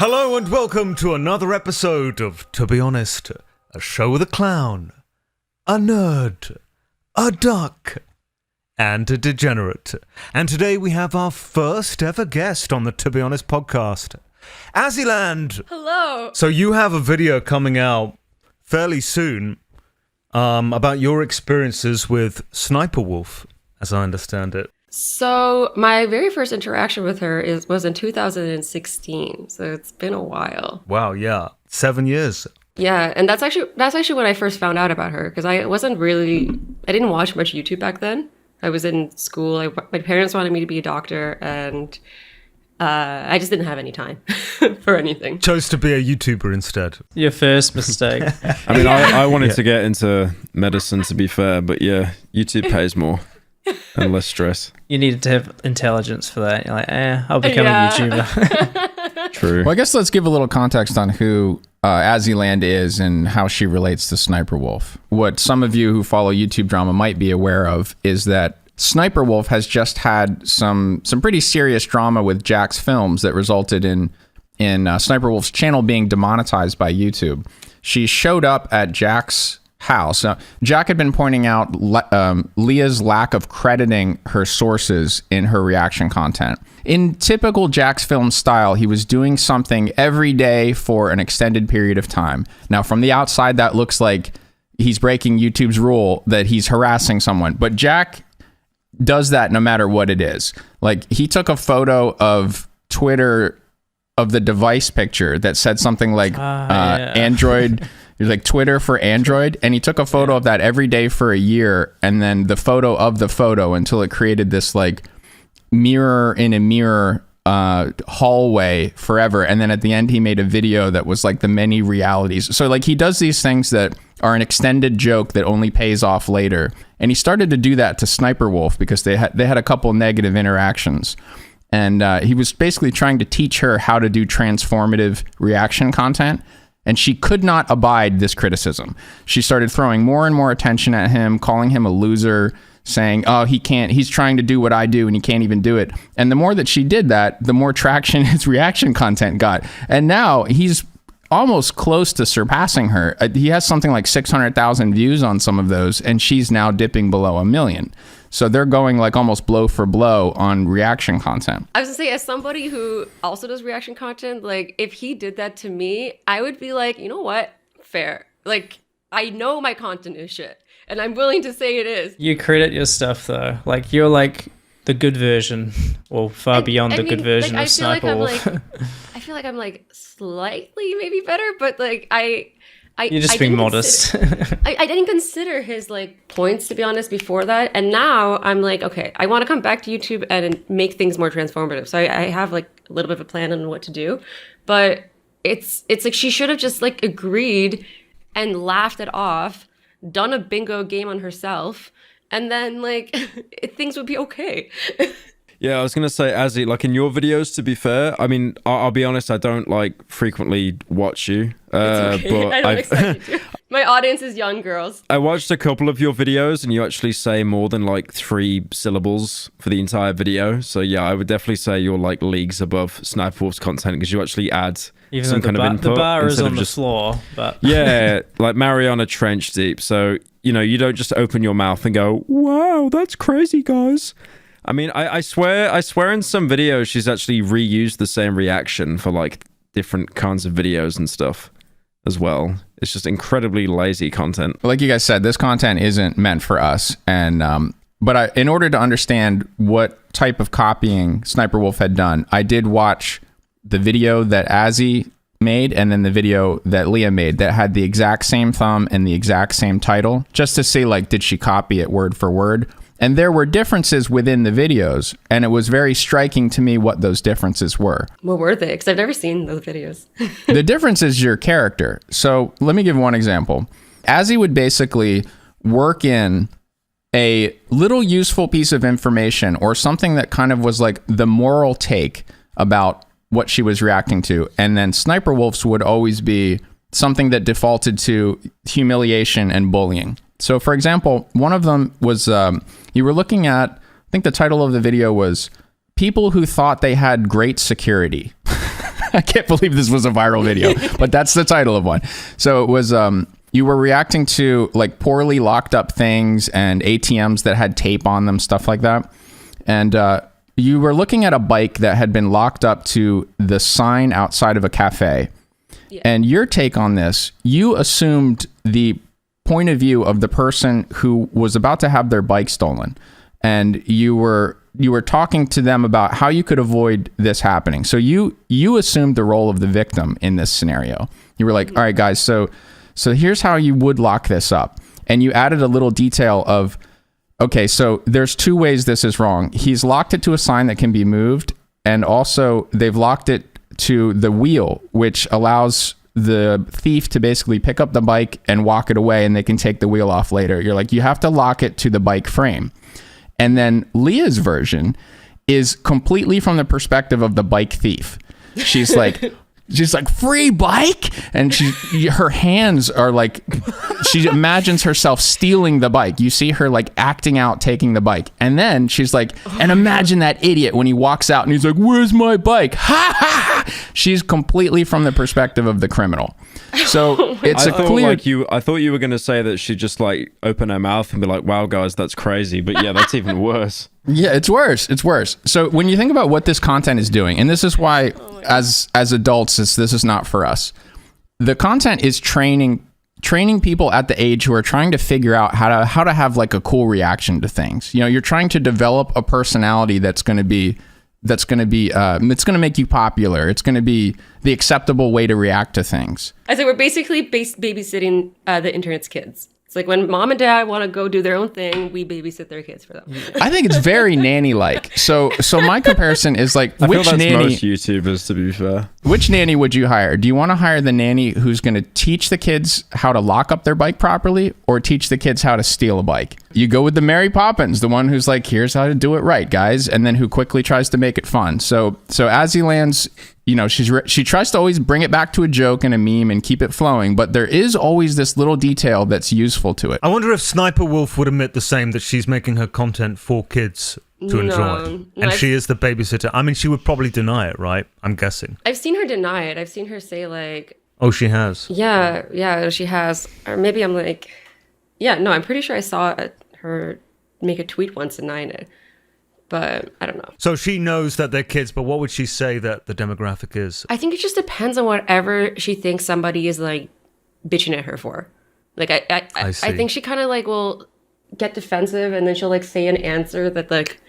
Hello and welcome to another episode of To Be Honest, a show with a clown, a nerd, a duck, and a degenerate. And today we have our first ever guest on the To Be Honest podcast, Ayland. Hello. So you have a video coming out fairly soon about your experiences with SSSniperwolf, as I understand it. So my very first interaction with her was in 2016. So it's been a while. Wow, yeah. 7 years. Yeah, and that's actually when I first found out about her, because I didn't watch much YouTube back then. I was in school. My parents wanted me to be a doctor, and I just didn't have any time for anything. Chose to be a YouTuber instead. Your first mistake. I mean, I wanted to get into medicine, to be fair, but yeah, YouTube pays more and less stress. You needed to have intelligence for that. You're like, I'll become a YouTuber. True. Well, I guess let's give a little context on who Ayland is and how she relates to SSSniperwolf. What some of you who follow YouTube drama might be aware of is that SSniperwolf has just had some pretty serious drama with Jacksfilms that resulted in SSniperwolf's channel being demonetized by YouTube. She showed up at Jack's house. Jack had been pointing out Leah's lack of crediting her sources in her reaction content. In typical Jacksfilms style, he was doing something every day for an extended period of time. Now, from the outside, that looks like he's breaking YouTube's rule that he's harassing someone. But Jack does that no matter what it is. Like, he took a photo of Twitter of the device picture that said something like Android... It was like Twitter for Android, and he took a photo of that every day for a year, and then the photo of the photo until it created this like mirror in a mirror hallway forever. And then at the end, he made a video that was like the many realities. So like he does these things that are an extended joke that only pays off later. And he started to do that to SSSniperwolf because they had a couple negative interactions. And he was basically trying to teach her how to do transformative reaction content. And she could not abide this criticism. She started throwing more and more attention at him, calling him a loser, saying, oh, he's trying to do what I do and he can't even do it. And the more that she did that, the more traction his reaction content got. And now he's almost close to surpassing her. He has something like 600,000 views on some of those, and she's now dipping below 1 million. So they're going like almost blow for blow on reaction content. I was gonna say, as somebody who also does reaction content, like if he did that to me, I would be like, you know what? Fair. Like, I know my content is shit, and I'm willing to say it is. You credit your stuff though. Like you're like the good version, or far beyond the good version of SSSniperwolf. I feel like I'm like slightly maybe better, but like you're just being modest. I didn't consider his like points, to be honest, before that. And now I'm like, okay, I want to come back to YouTube and make things more transformative. So I have like a little bit of a plan on what to do. But it's like she should have just like agreed and laughed it off, done a bingo game on herself, and then like things would be okay. Yeah, I was going to say, Azzy, like in your videos, to be fair, I mean, I'll be honest, I don't like frequently watch you. It's okay. But I don't expect you to. My audience is young girls. I watched a couple of your videos and you actually say more than like 3 syllables for the entire video. So yeah, I would definitely say you're like leagues above SSSniperwolf's content because you actually add Even some kind of input. The bar is on the just, floor, but yeah, like Mariana Trench deep. So, you know, you don't just open your mouth and go, wow, that's crazy, guys. I mean, I swear in some videos she's actually reused the same reaction for like different kinds of videos and stuff as well. It's just incredibly lazy content. Like you guys said, this content isn't meant for us. And but in order to understand what type of copying SSSniperwolf had done, I did watch the video that Azzy made and then the video that Leah made that had the exact same thumb and the exact same title, just to see like, did she copy it word for word? And there were differences within the videos, and it was very striking to me what those differences were. What were they? Because I've never seen those videos. The difference is your character. So let me give one example. Azzy would basically work in a little useful piece of information or something that kind of was like the moral take about what she was reacting to. And then SSSniperwolf's would always be something that defaulted to humiliation and bullying. So for example, one of them was, you were looking at, I think the title of the video was People Who Thought They Had Great Security. I can't believe this was a viral video, but that's the title of one. So it was, you were reacting to like poorly locked up things and ATMs that had tape on them, stuff like that. And you were looking at a bike that had been locked up to the sign outside of a cafe. Yeah. And your take on this, you assumed the point of view of the person who was about to have their bike stolen. And you were talking to them about how you could avoid this happening. So you assumed the role of the victim in this scenario. You were like, all right, guys, so here's how you would lock this up. And you added a little detail of, okay, so there's two ways this is wrong. He's locked it to a sign that can be moved, and also they've locked it to the wheel, which allows the thief to basically pick up the bike and walk it away, and they can take the wheel off later. You're like, you have to lock it to the bike frame. And then Leah's version is completely from the perspective of the bike thief. She's like, free bike, and her hands are like, she imagines herself stealing the bike. You see her like acting out taking the bike, and then she's like, and imagine that idiot when he walks out and he's like, where's my bike? Ha ha ha. She's completely from the perspective of the criminal. So it's I thought you were going to say that she just like open her mouth and be like, wow guys, that's crazy. But yeah, that's even worse. Yeah, it's worse. It's worse. So when you think about what this content is doing, and this is why as adults, this is not for us. The content is training people at the age who are trying to figure out how to have like a cool reaction to things. You know, you're trying to develop a personality that's going to make you popular. It's going to be the acceptable way to react to things. I say we're basically babysitting the internet's kids. It's like when mom and dad want to go do their own thing, we babysit their kids for them. I think it's very nanny-like. So my comparison is like, I feel that's most YouTubers, to be fair. Which nanny would you hire? Do you want to hire the nanny who's going to teach the kids how to lock up their bike properly, or teach the kids how to steal a bike? You go with the Mary Poppins, the one who's like, here's how to do it right, guys, and then who quickly tries to make it fun. So Ayland's, you know, she tries to always bring it back to a joke and a meme and keep it flowing, but there is always this little detail that's useful to it. I wonder if Sniperwolf would admit the same, that she's making her content for kids to enjoy. And she is the babysitter. I mean, she would probably deny it, right? I'm guessing. I've seen her deny it. I've seen her say like... Oh, she has? Yeah, she has. Or maybe I'm like... Yeah, no, I'm pretty sure I saw her make a tweet once denying it. But I don't know. So she knows that they're kids, but what would she say that the demographic is? I think it just depends on whatever she thinks somebody is like bitching at her for. Like I think she kind of like will get defensive, and then she'll like say an answer that like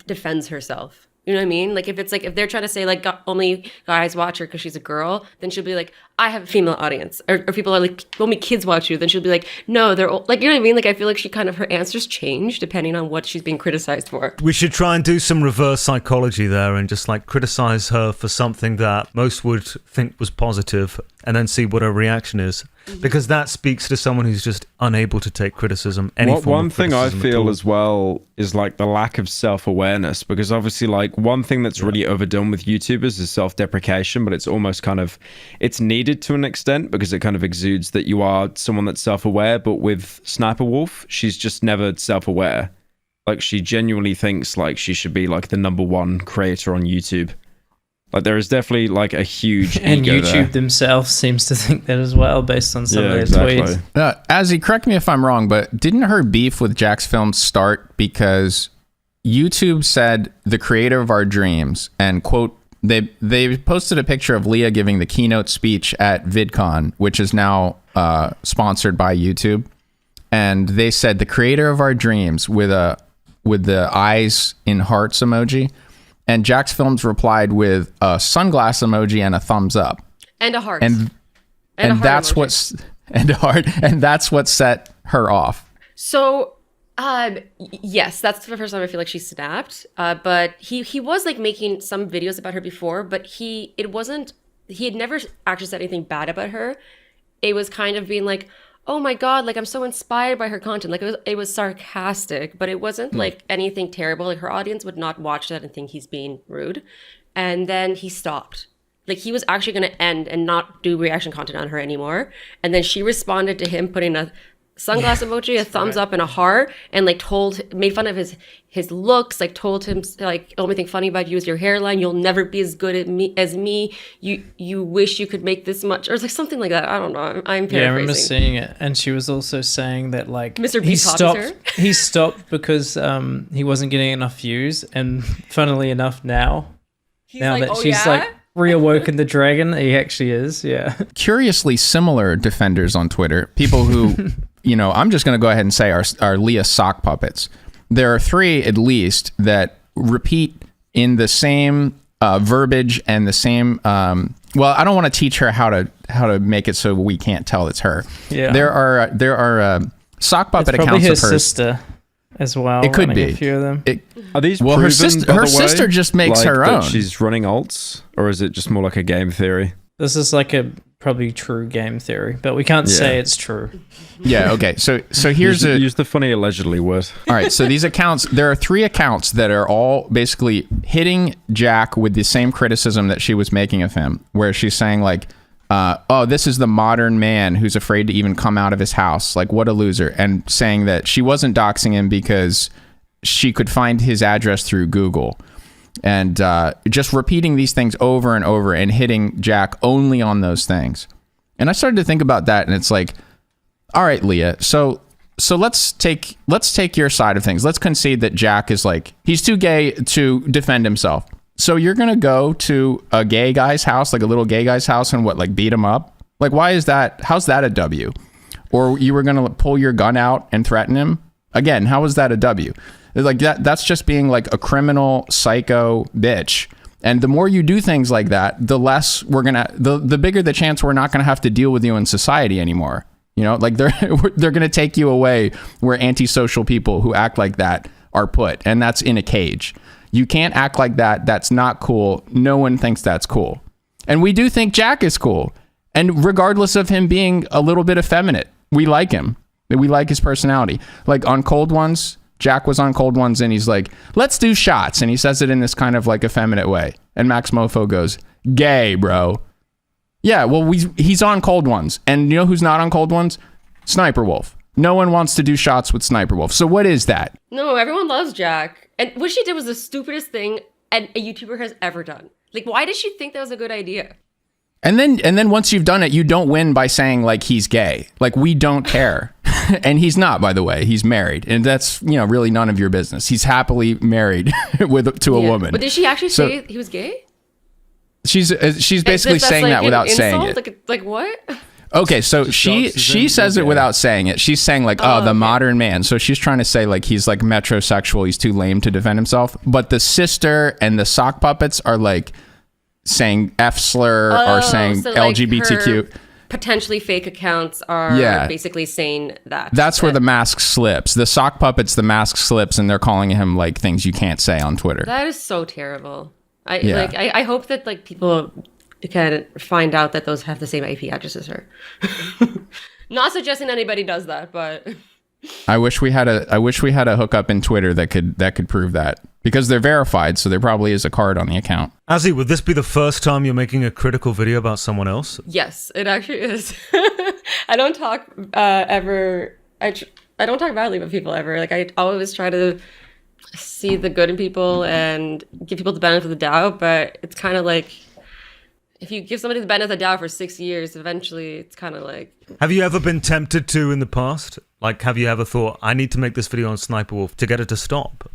defends herself. You know what I mean? Like if they're trying to say like only guys watch her because she's a girl, then she'll be like, I have a female audience. Or people are like, only kids watch you. Then she'll be like, no, they're all, like, you know what I mean? Like I feel like her answers change depending on what she's being criticized for. We should try and do some reverse psychology there and just like criticize her for something that most would think was positive, and then see what her reaction is. Because that speaks to someone who's just unable to take criticism. One thing I feel as well is like the lack of self-awareness, because obviously like one thing that's really overdone with YouTubers is self-deprecation, but it's almost kind of, it's needed to an extent because it kind of exudes that you are someone that's self-aware. But with Sniperwolf, she's just never self-aware. Like she genuinely thinks like she should be like the #1 creator on YouTube. Like there is definitely like a huge and ego YouTube there. themselves seems to think that as well, based on some of their tweets. Azzy, correct me if I'm wrong, but didn't her beef with Jacksfilms start because YouTube said the creator of our dreams, and quote, they posted a picture of Leah giving the keynote speech at VidCon, which is now sponsored by YouTube, and they said the creator of our dreams with the eyes in hearts emoji. And Jacksfilms replied with a sunglass emoji and a thumbs up. And a heart. And that's what set her off. So, yes, that's the first time I feel like she snapped. But he was like making some videos about her before, but he had never actually said anything bad about her. It was kind of being like, oh my God, like I'm so inspired by her content. Like it was sarcastic, but it wasn't like anything terrible. Like her audience would not watch that and think he's being rude. And then he stopped. Like he was actually going to end and not do reaction content on her anymore. And then she responded to him putting a sunglass emoji, a thumbs up, and a heart, and like made fun of his looks, like told him like, only thing funny about you is your hairline. You'll never be as good as me. You wish you could make this much, or it's like something like that. I don't know. I'm paraphrasing. Yeah, I remember seeing it, and she was also saying that like Mr. B he stopped because he wasn't getting enough views, and funnily enough now like, that she's like reawoken the dragon, he actually is. Yeah. Curiously similar defenders on Twitter, people who, I'm just going to go ahead and say are Leah sock puppets. There are 3 at least that repeat in the same verbiage and the same. Well, I don't want to teach her how to make it so we can't tell it's her. Yeah. There are sock puppet It's accounts probably her of hers. sister as well. It could running be. a few of them. Are these Well, proven, her sister just makes like, her that own. she's running alts, or is it just more like a game theory? This is like a probably true game theory, but we can't say it's true. Yeah. Okay. So here's use the funny allegedly word. All right, so these accounts, there are 3 accounts that are all basically hitting Jack with the same criticism that she was making of him, where she's saying like, oh, this is the modern man who's afraid to even come out of his house. Like, what a loser. And saying that she wasn't doxing him because she could find his address through Google. And just repeating these things over and over and hitting Jack only on those things. And I started to think about that, and it's like, all right, Leah, so let's take your side of things. Let's concede that Jack is like, he's too gay to defend himself. So you're going to go to a gay guy's house, like a little gay guy's house, and what, like beat him up? Like, why is that? How's that a W? Or you were going to pull your gun out and threaten him? Again, how is that a W? Like that's just being like a criminal psycho bitch. And the more you do things like that, the less the bigger the chance we're not going to have to deal with you in society anymore. Like they're going to take you away where antisocial people who act like that are put, and that's in a cage. You can't act like that. That's not cool. No one thinks that's cool. And we do think Jack is cool. And regardless of him being a little bit effeminate, we like him. We like his personality. Like on Cold Ones, Jack was on Cold Ones and he's like, let's do shots. And he says it in this kind of like effeminate way. And Max Mofo goes, gay, bro. Yeah, well, he's on Cold Ones. And you know who's not on Cold Ones? Sniperwolf. No one wants to do shots with Sniperwolf. So what is that? No, everyone loves Jack. And what she did was the stupidest thing a YouTuber has ever done. Like, why did she think that was a good idea? And then once you've done it, you don't win by saying like he's gay. Like, we don't care. And he's not, by the way. He's married. And that's, really none of your business. He's happily married to a woman. But did she actually say he was gay? She's basically saying that without saying it. Like what? Okay, so she says it without saying it. She's saying like, the modern man. So she's trying to say like he's like metrosexual. He's too lame to defend himself. But the sister and the sock puppets are like saying F slur or saying so LGBTQ. Like potentially fake accounts are basically saying that. That's where the mask slips. The sock puppets, the mask slips, and they're calling him like things you can't say on Twitter. That is so terrible. I hope that like people can find out that those have the same IP address as her. Not suggesting anybody does that, but I wish we had a hookup in Twitter that could prove that, because they're verified, so there probably is a card on the account. Azzy, would this be the first time you're making a critical video about someone else? Yes, it actually is. I don't talk ever. I don't talk badly about people ever. Like, I always try to see the good in people and give people the benefit of the doubt, but it's kind of like, if you give somebody the benefit of the doubt for 6 years, eventually it's kind of like... Have you ever been tempted to in the past? Like, have you ever thought, I need to make this video on Sniperwolf to get it to stop?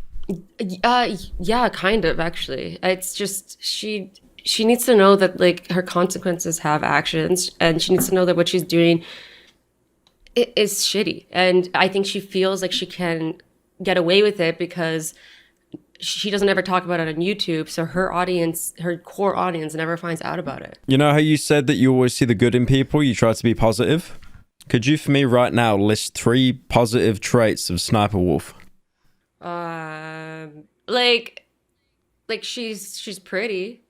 Yeah, kind of, actually. It's just, she needs to know that, like, her consequences have actions, and she needs to know that what she's doing is shitty. And I think she feels like she can get away with it because she doesn't ever talk about it on YouTube, so her audience, her core audience, never finds out about it. You know how you said that you always see the good in people, you try to be positive? Could you, for me right now, list 3 positive traits of Sniperwolf? Like she's pretty,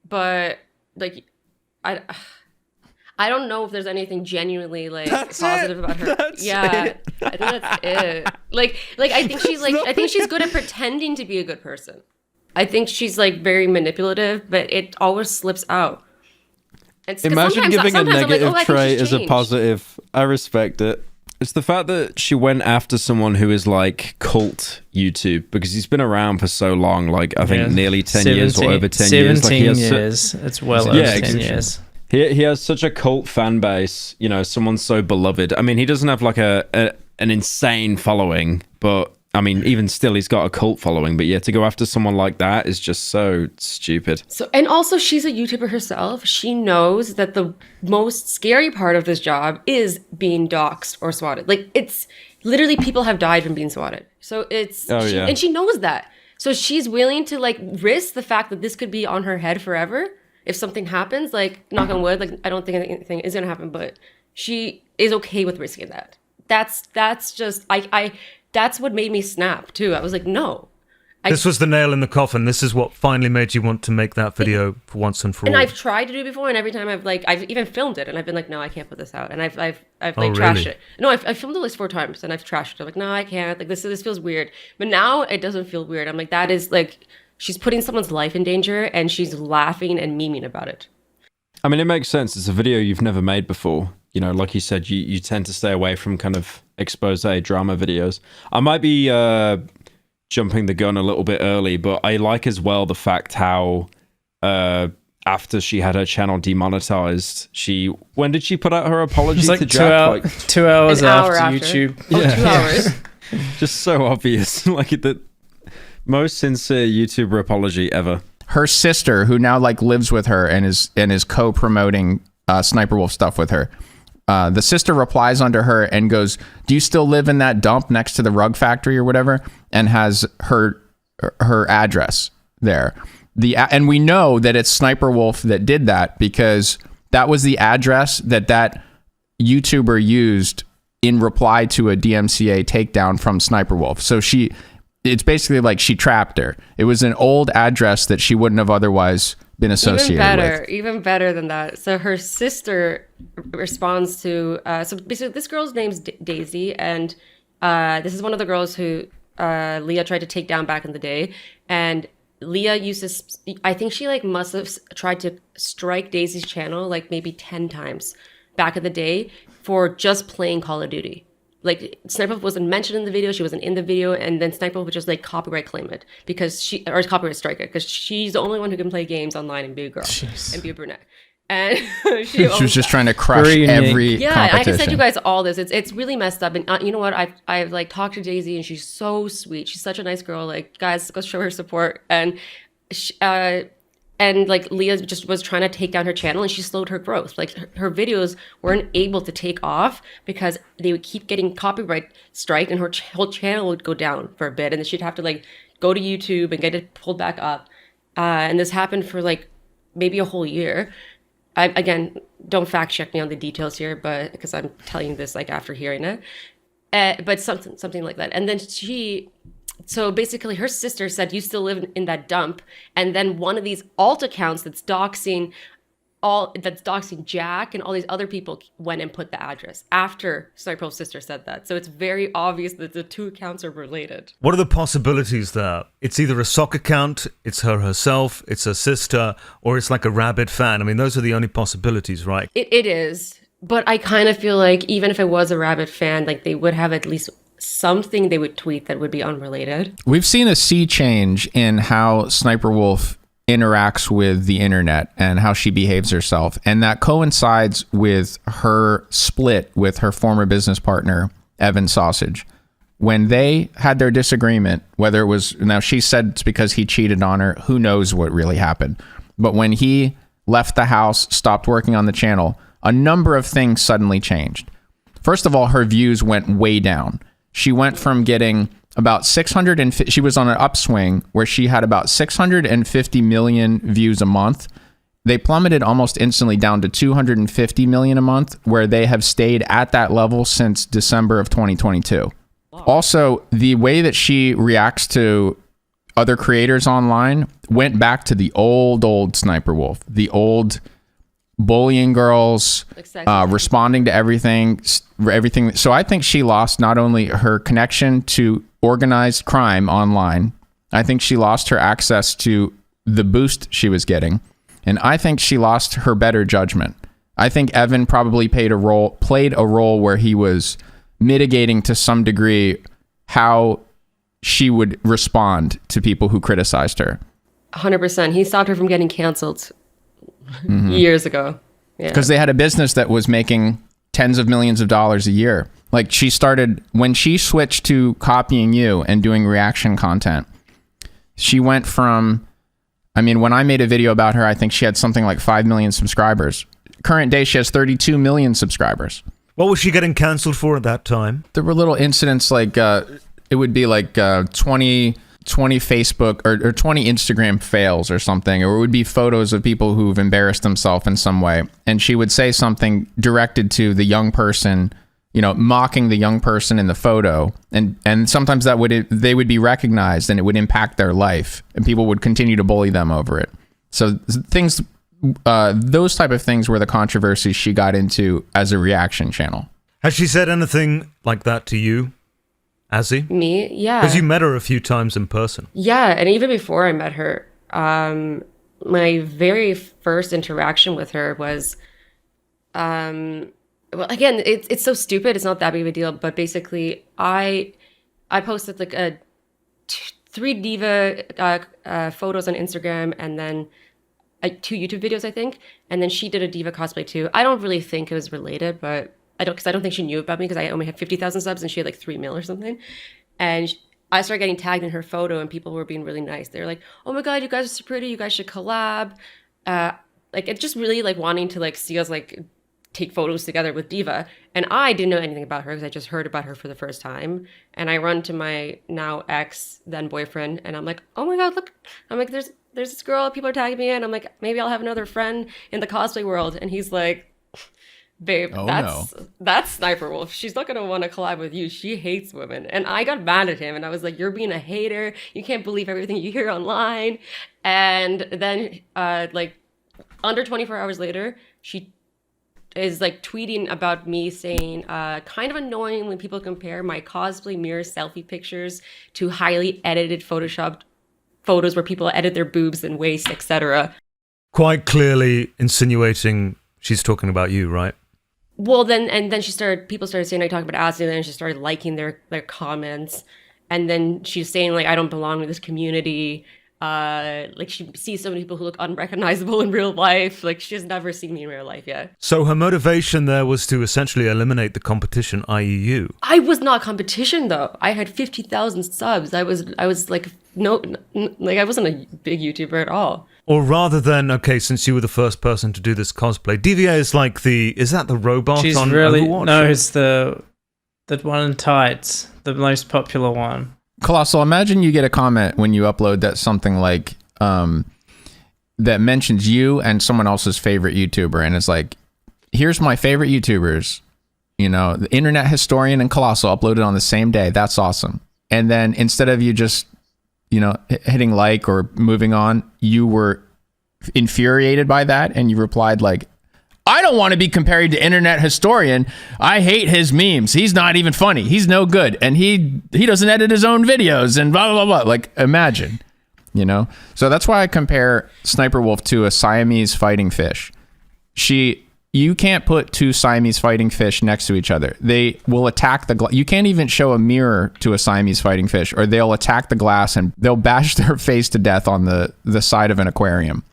but like I don't know if there's anything genuinely like positive about her. I think that's it. Like I think she's good at pretending to be a good person. I think she's like very manipulative, but it always slips out. Imagine giving a negative trait as a change. positive. I respect it. It's the fact that she went after someone who is like cult YouTube, because he's been around for so long, like I think nearly 10 years or over 10 years. 17 years. It's well over 10 years. He has such a cult fan base, you know, someone so beloved. I mean, he doesn't have like an insane following, but I mean, even still, he's got a cult following. But yeah, to go after someone like that is just so stupid. So, and also, she's a YouTuber herself. She knows that the most scary part of this job is being doxxed or swatted. Like, it's literally people have died from being swatted. So it's, and she knows that. So she's willing to like risk the fact that this could be on her head forever. If something happens, like knock on wood, like I don't think anything is gonna happen, but she is okay with risking that. That's just that's what made me snap too. I was like, no. This was the nail in the coffin. This is what finally made you want to make that video for once and for all. And I've tried to do it before, and every time I've even filmed it, and I've been like, no, I can't put this out, and I've trashed it. No, I've filmed it at least 4 times, and I've trashed it. I'm like, no, I can't. Like this feels weird. But now it doesn't feel weird. I'm like, that is like, she's putting someone's life in danger, and she's laughing and memeing about it. I mean, it makes sense. It's a video you've never made before. You know, like you said, you tend to stay away from kind of expose drama videos. I might be jumping the gun a little bit early, but I like as well the fact how after she had her channel demonetized, when did she put out her apology like to Jack? 2 hours after after YouTube. Oh, yeah. 2 hours. Just so obvious. Like the most sincere YouTuber apology ever. Her sister, who now like lives with her and is co-promoting Sniperwolf stuff with her. The sister replies under her and goes, "Do you still live in that dump next to the rug factory or whatever?" And has her address there. And we know that it's Sniperwolf that did that because that was the address that YouTuber used in reply to a DMCA takedown from Sniperwolf. So it's basically like she trapped her. It was an old address that she wouldn't have otherwise been associated with. Even better than that. So her sister responds to, so basically this girl's name's Daisy, and this is one of the girls who Leah tried to take down back in the day. And Leah I think she like must have tried to strike Daisy's channel like maybe 10 times back in the day for just playing Call of Duty. Like Sniperwolf wasn't mentioned in the video, she wasn't in the video, and then Sniperwolf would just like copyright claim it or copyright strike it because she's the only one who can play games online and be a girl and be a brunette. And she was just trying to crush every competition. I can send you guys all this. It's really messed up. And you know what? I've like talked to Daisy, and she's so sweet. She's such a nice girl. Like, guys, go show her support. And and like Leah just was trying to take down her channel, and she slowed her growth. Like her videos weren't able to take off because they would keep getting copyright striked, and her whole channel would go down for a bit, and then she'd have to like go to YouTube and get it pulled back up. And this happened for like maybe a whole year. Again, don't fact check me on the details here, but because I'm telling you this like after hearing it, but something like that. And then so basically her sister said, "You still live in that dump." And then one of these alt accounts that's doxing Jack and all these other people went and put the address after Sniperwolf's sister said that. So it's very obvious that the 2 accounts are related. What are the possibilities there? It's either a sock account, it's her herself, it's her sister, or it's like a rabid fan. I mean, those are the only possibilities, right? It is. But I kind of feel like even if it was a rabid fan, like they would have at least something they would tweet that would be unrelated. We've seen a sea change in how Sniperwolf interacts with the internet and how she behaves herself, and that coincides with her split with her former business partner Evan Sausage. When they had their disagreement, whether it was, now she said it's because he cheated on her, who knows what really happened, but when he left the house, stopped working on the channel, a number of things suddenly changed. First of all, her views went way down. She went from getting about 650, she was on an upswing where she had about 650 million views a month. They plummeted almost instantly down to 250 million a month, where they have stayed at that level since December of 2022. Wow. Also, the way that she reacts to other creators online went back to the old Sniperwolf, the old bullying girls, responding to everything. So I think she lost not only her connection to organized crime online, I think she lost her access to the boost she was getting. And I think she lost her better judgment. I think Evan probably played a role where he was mitigating to some degree how she would respond to people who criticized her. 100%. He stopped her from getting canceled years ago. Because they had a business that was making tens of millions of dollars a year. Like when she switched to copying you and doing reaction content, she went from, when I made a video about her, I think she had something like 5 million subscribers. Current day, she has 32 million subscribers. What was she getting canceled for at that time? There were little incidents like, it would be like 20 Facebook or 20 Instagram fails or something, or it would be photos of people who've embarrassed themselves in some way. And she would say something directed to the young person, mocking the young person in the photo. And sometimes they would be recognized and it would impact their life and people would continue to bully them over it. So those type of things were the controversies she got into as a reaction channel. Has she said anything like that to you? Azzy? Me? Yeah. Because you met her a few times in person. Yeah, and even before I met her, my very first interaction with her was, well, again, it's so stupid. It's not that big of a deal, but basically, I posted like 3 diva photos on Instagram, and then 2 YouTube videos, I think, and then she did a diva cosplay too. I don't really think it was related, but because I don't think she knew about me because I only had 50,000 subs and she had like 3 mil or something. And I started getting tagged in her photo and people were being really nice. They were like, oh my God, you guys are so pretty. You guys should collab. It's just really like wanting to like see us like take photos together with Diva. And I didn't know anything about her because I just heard about her for the first time. And I run to my now ex, then boyfriend, and I'm like, oh my God, look. I'm like, there's this girl, people are tagging me in. I'm like, maybe I'll have another friend in the cosplay world. And he's like, babe, that's Sniperwolf. She's not gonna want to collab with you. She hates women. And I got mad at him and I was like, you're being a hater. You can't believe everything you hear online. And then like under 24 hours later, she is like tweeting about me saying kind of annoying when people compare my cosplay mirror selfie pictures to highly edited photoshopped photos where people edit their boobs and waist, etc. Quite clearly insinuating she's talking about you, right? Well, then people started saying I talk about Ashley, and then she started liking their comments. And then she's saying, like, I don't belong to this community. Like, she sees so many people who look unrecognizable in real life. Like, she has never seen me in real life yet. So her motivation there was to essentially eliminate the competition, i.e. you. I was not competition, though. I had 50,000 subs. I was like, I wasn't a big YouTuber at all. Or rather than, okay, since you were the first person to do this cosplay, DVA is like is that the robot She's on really, Overwatch? No, it's the one in tights, the most popular one. Colossal, imagine you get a comment when you upload that something like, that mentions you and someone else's favorite YouTuber, and it's like, here's my favorite YouTubers, the Internet Historian and Colossal uploaded on the same day. That's awesome. And then instead of you just hitting like or moving on, you were infuriated by that and you replied like, I don't want to be compared to Internet Historian. I hate his memes. He's not even funny. He's no good. And he doesn't edit his own videos and blah, blah, blah. Like, imagine, So that's why I compare Sniperwolf to a Siamese fighting fish. You can't put 2 Siamese fighting fish next to each other. They will attack the glass. You can't even show a mirror to a Siamese fighting fish, or they'll attack the glass and they'll bash their face to death on the side of an aquarium.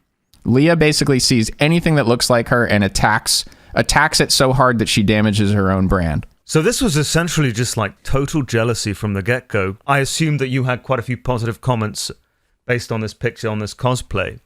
Leah basically sees anything that looks like her and attacks it so hard that she damages her own brand. So this was essentially just like total jealousy from the get-go. I assumed that you had quite a few positive comments based on this picture, on this cosplay.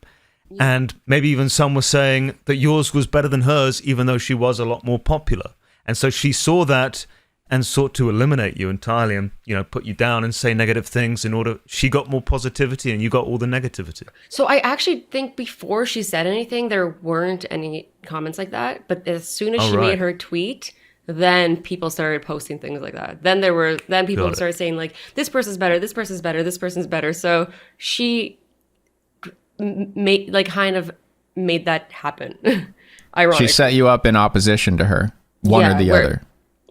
And maybe even some were saying that yours was better than hers, even though she was a lot more popular. And so she saw that and sought to eliminate you entirely and, put you down and say negative things in order... She got more positivity and you got all the negativity. So I actually think before she said anything, there weren't any comments like that. But as soon as she made her tweet, then people started posting things like that. Then people started saying, like, this person's better, this person's better, this person's better. So she... made that happen. Ironically. She set you up in opposition to her, one or the other.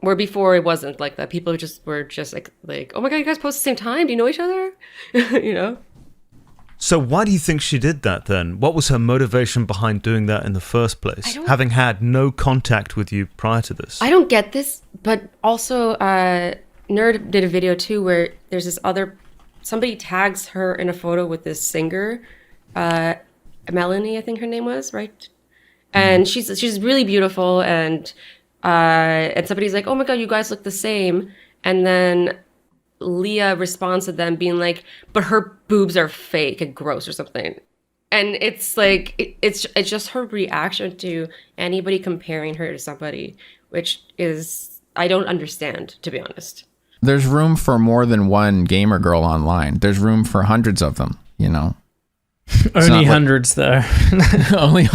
Where before it wasn't like that. People were just like, oh my God, you guys post at the same time? Do you know each other? So why do you think she did that then? What was her motivation behind doing that in the first place, having had no contact with you prior to this? I don't get this, but also Nerd did a video too where there's this somebody tags her in a photo with this singer, Melanie, I think her name was, right? And she's really beautiful, and somebody's like, oh my god, you guys look the same. And then Leah responds to them being like, but her boobs are fake and gross or something. And it's like, it's just her reaction to anybody comparing her to somebody, which is, I don't understand, to be honest. There's room for more than one gamer girl online. There's room for hundreds of them, you know. Only hundreds, though. Only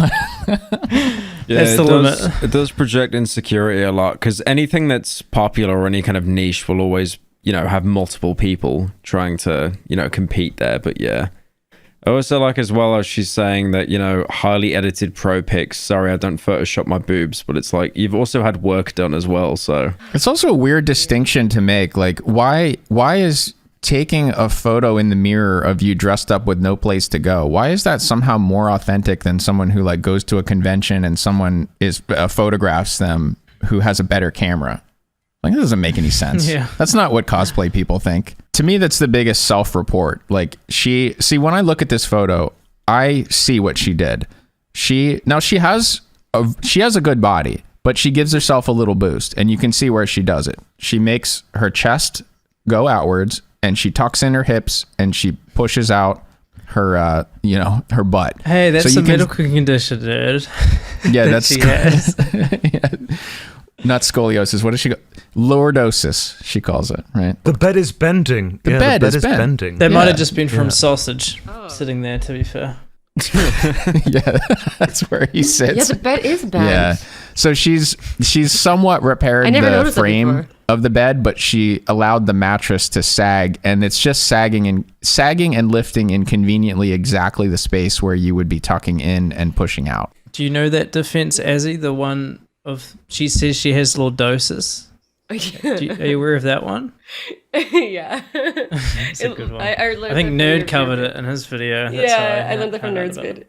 Yeah, that's the limit. It does project insecurity a lot, because anything that's popular or any kind of niche will always, you know, have multiple people trying to, you know, compete there. But yeah, I also like as well as she's saying that, you know, highly edited pro pics. Sorry, I don't Photoshop my boobs, but it's like you've also had work done as well. So it's also a weird distinction to make. Like, why is taking a photo in the mirror of you dressed up with no place to go, why is that somehow more authentic than someone who like goes to a convention and someone is photographs them who has a better camera? Like, that doesn't make any sense. Yeah. That's not what cosplay people think. To me, that's the biggest self-report. Like, when I look at this photo, I see what she did. She has a good body, but she gives herself a little boost, and you can see where she does it. She makes her chest go outwards, and she tucks in her hips, and she pushes out her, her butt. Hey, that's a medical condition, dude. Yeah, that's she has. Yeah. Not scoliosis. What does she go? Lordosis, she calls it, right? The bed is bending. The bed is bending. That might have just been from sausage sitting there, to be fair. Yeah, that's where he sits. Yeah, the bed is bent. Yeah. So she's somewhat repaired the frame of the bed, but she allowed the mattress to sag, and it's just sagging and lifting in conveniently exactly the space where you would be tucking in and pushing out. Do you know that defense, Azzy? The one of she says she has lordosis. Are you aware of that one? Yeah. It's a good one. I think Nerd covered it in his video. That's I learned that from Nerd's vid.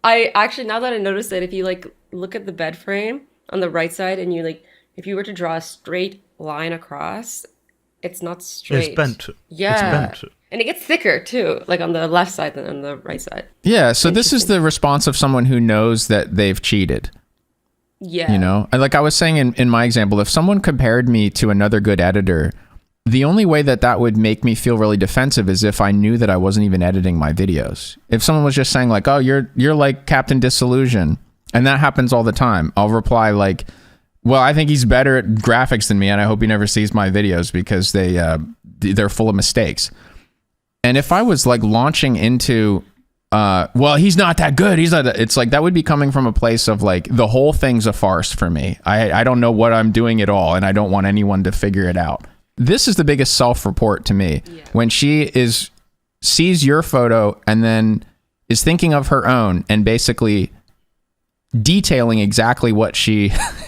I actually, now that I noticed it, if you like look at the bed frame on the right side and you like, if you were to draw a straight line across, it's not straight. It's bent. Yeah. It's bent. And it gets thicker too, like on the left side than on the right side. Yeah, so this is the response of someone who knows that they've cheated. Yeah. You know, and like I was saying in my example, if someone compared me to another good editor, the only way that would make me feel really defensive is if I knew that I wasn't even editing my videos. If someone was just saying like, oh, you're like Captain Disillusion, and that happens all the time, I'll reply like, well, I think he's better at graphics than me, and I hope he never sees my videos because they're full of mistakes. And if I was like launching into well, he's not that good. It's like that would be coming from a place of like the whole thing's a farce for me. I don't know what I'm doing at all, and I don't want anyone to figure it out. This is the biggest self-report to me. Yeah. When she sees your photo and then is thinking of her own and basically detailing exactly what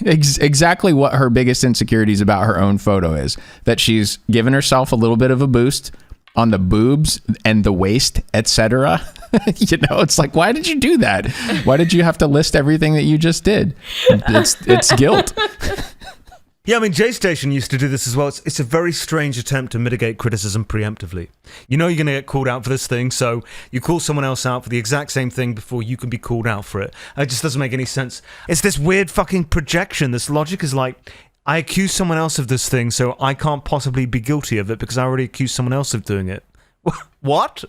exactly what her biggest insecurities about her own photo is. That she's given herself a little bit of a boost on the boobs and the waist, etc. You know, it's like, why did you do that? Why did you have to list everything that you just did? It's guilt. Yeah, I mean, J-Station used to do this as well. It's a very strange attempt to mitigate criticism preemptively. You know you're going to get called out for this thing, so you call someone else out for the exact same thing before you can be called out for it. It just doesn't make any sense. It's this weird fucking projection. This logic is like, I accuse someone else of this thing, so I can't possibly be guilty of it because I already accused someone else of doing it. What?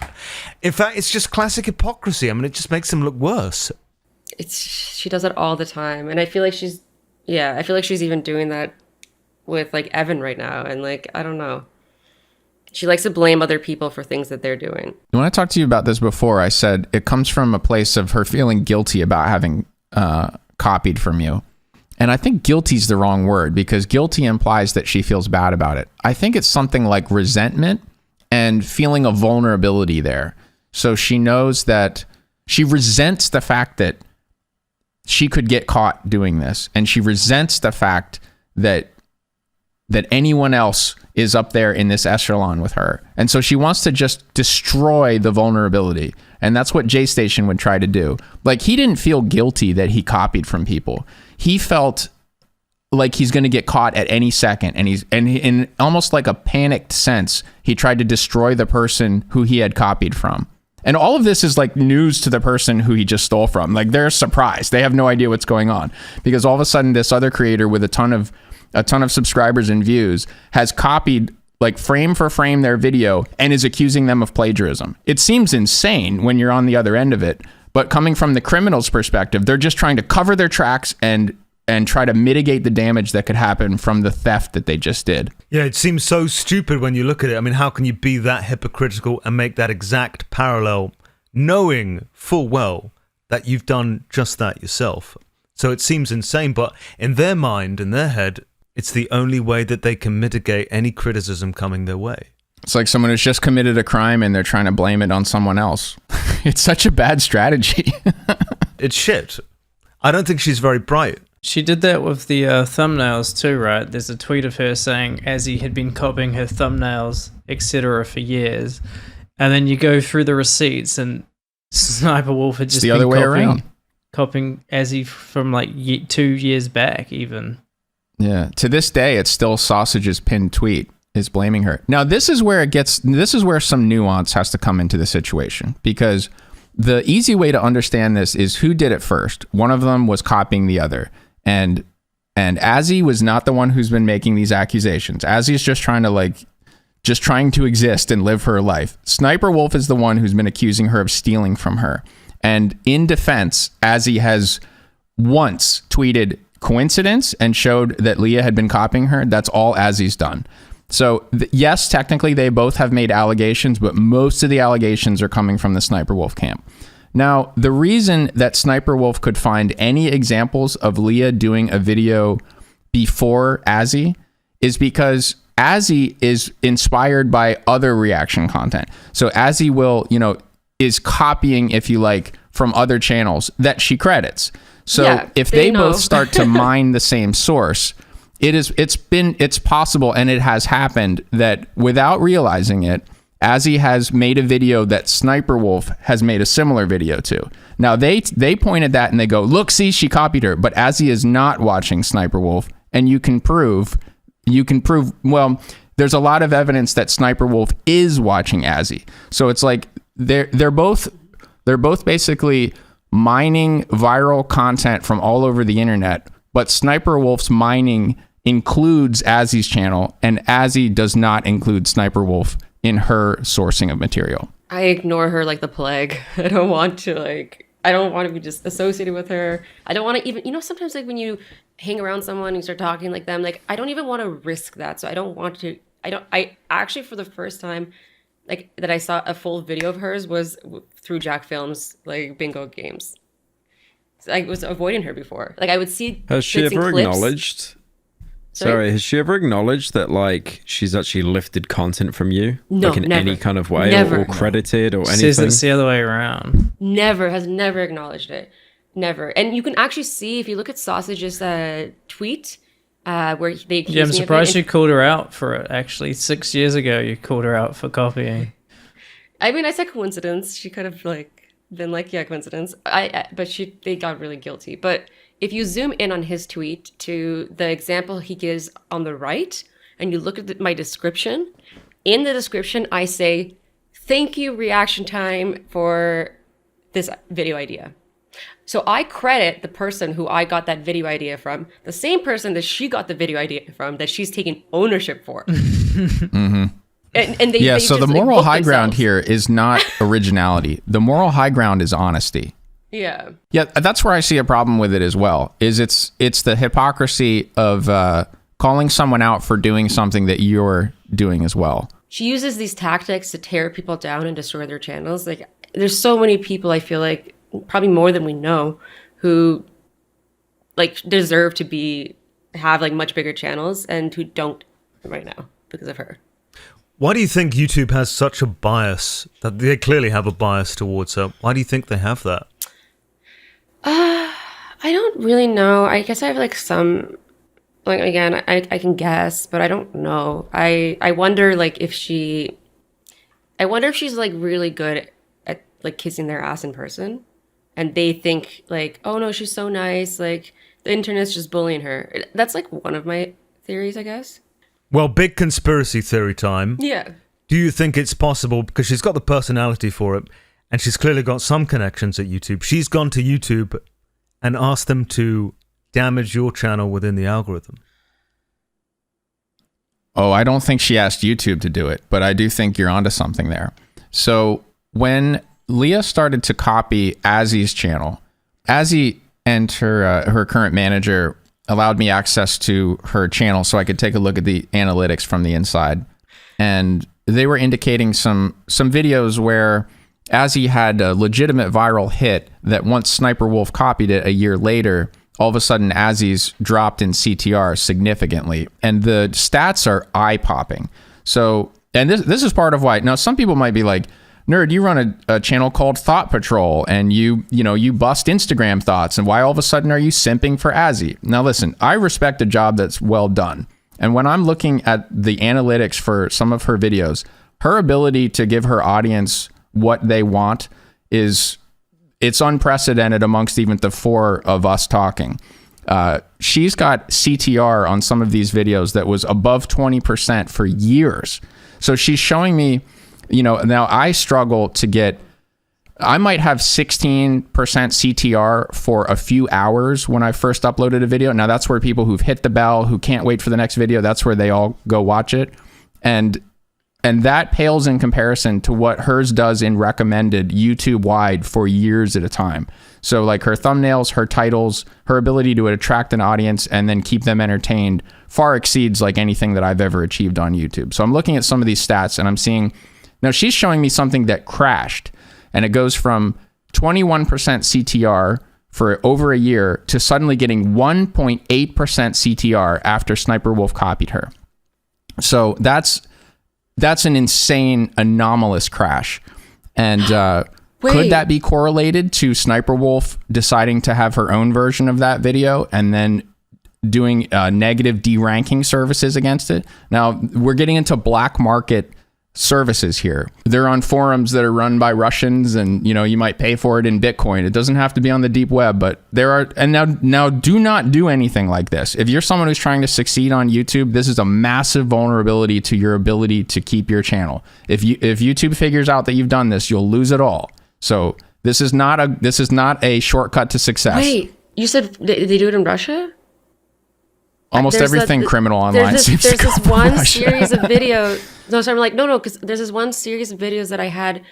In fact, it's just classic hypocrisy. I mean, it just makes them look worse. She does it all the time, and I feel like she's even doing that with like Evan right now, and like I don't know. She likes to blame other people for things that they're doing. When I talked to you about this before, I said it comes from a place of her feeling guilty about having copied from you. And I think guilty is the wrong word because guilty implies that she feels bad about it. I think it's something like resentment and feeling a vulnerability there. So she knows that she resents the fact that she could get caught doing this. And she resents the fact that that anyone else is up there in this echelon with her. And so she wants to just destroy the vulnerability. And that's what J-Station would try to do. Like, he didn't feel guilty that he copied from people. He felt like he's going to get caught at any second. And in almost like a panicked sense, he tried to destroy the person who he had copied from. And all of this is like news to the person who he just stole from. Like, they're surprised. They have no idea what's going on, because all of a sudden this other creator with a ton of subscribers and views has copied, like, frame for frame their video and is accusing them of plagiarism. It seems insane when you're on the other end of it, but coming from the criminal's perspective, they're just trying to cover their tracks and try to mitigate the damage that could happen from the theft that they just did. Yeah, it seems so stupid when you look at it. I mean, how can you be that hypocritical and make that exact parallel, knowing full well that you've done just that yourself? So it seems insane, but in their mind, in their head, it's the only way that they can mitigate any criticism coming their way. It's like someone who's just committed a crime and they're trying to blame it on someone else. It's such a bad strategy. It's shit. I don't think she's very bright. She did that with the thumbnails too, right? There's a tweet of her saying Azzy had been copying her thumbnails, etc. for years. And then you go through the receipts and Sniperwolf had just the other way around. Copying Azzy from like 2 years back even. Yeah. To this day, it's still Sausage's pinned tweet is blaming her. Now, this is where some nuance has to come into the situation, because the easy way to understand this is who did it first. One of them was copying the other. And Azzy was not the one who's been making these accusations. Azzy's just trying to exist and live her life. Sniperwolf is the one who's been accusing her of stealing from her. And in defense, Azzy has once tweeted coincidence and showed that Leah had been copying her. That's all Azzy's done. So yes, technically they both have made allegations, but most of the allegations are coming from the Sniperwolf camp. Now, the reason that Sniperwolf could find any examples of Leah doing a video before Azzy is because Azzy is inspired by other reaction content. So Azzy will, is copying, if you like, from other channels that she credits. So yeah, if they both start to mine the same source, it's possible, and it has happened, that without realizing it, Azzy has made a video that Sniperwolf has made a similar video to. Now they pointed that and they go, look, see, she copied her, but Azzy is not watching Sniperwolf, and you can prove, well, there's a lot of evidence that Sniperwolf is watching Azzy. So it's like they're both basically mining viral content from all over the internet, but Sniperwolf's mining includes Azzy's channel, and Azzy does not include Sniperwolf in her sourcing of material. I ignore her like the plague. I don't want to be just associated with her. I don't want to even, sometimes like when you hang around someone and you start talking like them, like I don't even want to risk that. So I actually, for the first time, like that I saw a full video of hers was through Jacksfilms, like bingo games. So I was avoiding her before. Like I would see. Has she ever acknowledged? Sorry, has she ever acknowledged that like she's actually lifted content from you? No, like in never. any kind of way, Never. or credited or anything? Says it's the other way around. Has never acknowledged it. Never. And you can actually see if you look at Sausage's tweet where they accused me I'm surprised of it, you called her out for it. Actually, 6 years ago, you called her out for copying. I mean, I said coincidence. She could have been like, yeah, coincidence. But they got really guilty. But if you zoom in on his tweet to the example he gives on the right, and you look at my description, in the description, I say, thank you, Reaction Time, for this video idea. So I credit the person who I got that video idea from, the same person that she got the video idea from, that she's taking ownership for. Mm-hmm. So the moral high ground here is not originality. The moral high ground is honesty. Yeah. Yeah, that's where I see a problem with it as well. Is it's the hypocrisy of calling someone out for doing something that you're doing as well. She uses these tactics to tear people down and destroy their channels. Like, there's so many people, I feel like, probably more than we know, who like deserve to have like much bigger channels and who don't right now because of her. Why do you think YouTube has such a bias? That they clearly have a bias towards her. Why do you think they have that? I don't really know. I guess I have like some like again, I can guess, but I don't know. I wonder like if she's like really good at like kissing their ass in person, and they think like, oh no, she's so nice, like the internet's just bullying her. That's like one of my theories, I guess. Well, big conspiracy theory time. Yeah. Do you think it's possible, because she's got the personality for it, and she's clearly got some connections at YouTube, she's gone to YouTube and asked them to damage your channel within the algorithm? Oh, I don't think she asked YouTube to do it, but I do think you're onto something there. So when Leah started to copy Azzy's channel, Azzy and her current manager allowed me access to her channel so I could take a look at the analytics from the inside. And they were indicating some videos where Azzy had a legitimate viral hit that once Sniperwolf copied it a year later, all of a sudden Azzy's dropped in CTR significantly. And the stats are eye-popping. So, and this is part of why, now some people might be like, Nerd, you run a channel called Thought Patrol, and you bust Instagram thoughts, and why all of a sudden are you simping for Azzy? Now listen, I respect a job that's well done. And when I'm looking at the analytics for some of her videos, her ability to give her audience what they want it's unprecedented amongst even the four of us talking. She's got CTR on some of these videos that was above 20% for years. So she's showing me, now I struggle to get, I might have 16% CTR for a few hours when I first uploaded a video. Now that's where people who've hit the bell, who can't wait for the next video, that's where they all go watch it. And that pales in comparison to what hers does in recommended YouTube wide for years at a time. So like her thumbnails, her titles, her ability to attract an audience and then keep them entertained far exceeds like anything that I've ever achieved on YouTube. So I'm looking at some of these stats and I'm seeing, now she's showing me something that crashed. And it goes from 21% CTR for over a year to suddenly getting 1.8% CTR after Sniperwolf copied her. So that's an insane, anomalous crash. And could that be correlated to Sniperwolf deciding to have her own version of that video and then doing negative deranking services against it? Now, we're getting into black market services here. They're on forums that are run by Russians, and you might pay for it in Bitcoin. It doesn't have to be on the deep web, but there are, and now do not do anything like this. If you're someone who's trying to succeed on YouTube, this is a massive vulnerability to your ability to keep your channel. If YouTube figures out that you've done this, you'll lose it all. So this is not a shortcut to success. Wait, you said they do it in Russia? Almost everything criminal online seems to come from Russia. There's this one series of videos. No, so I'm like, no, because there's this one series of videos that I had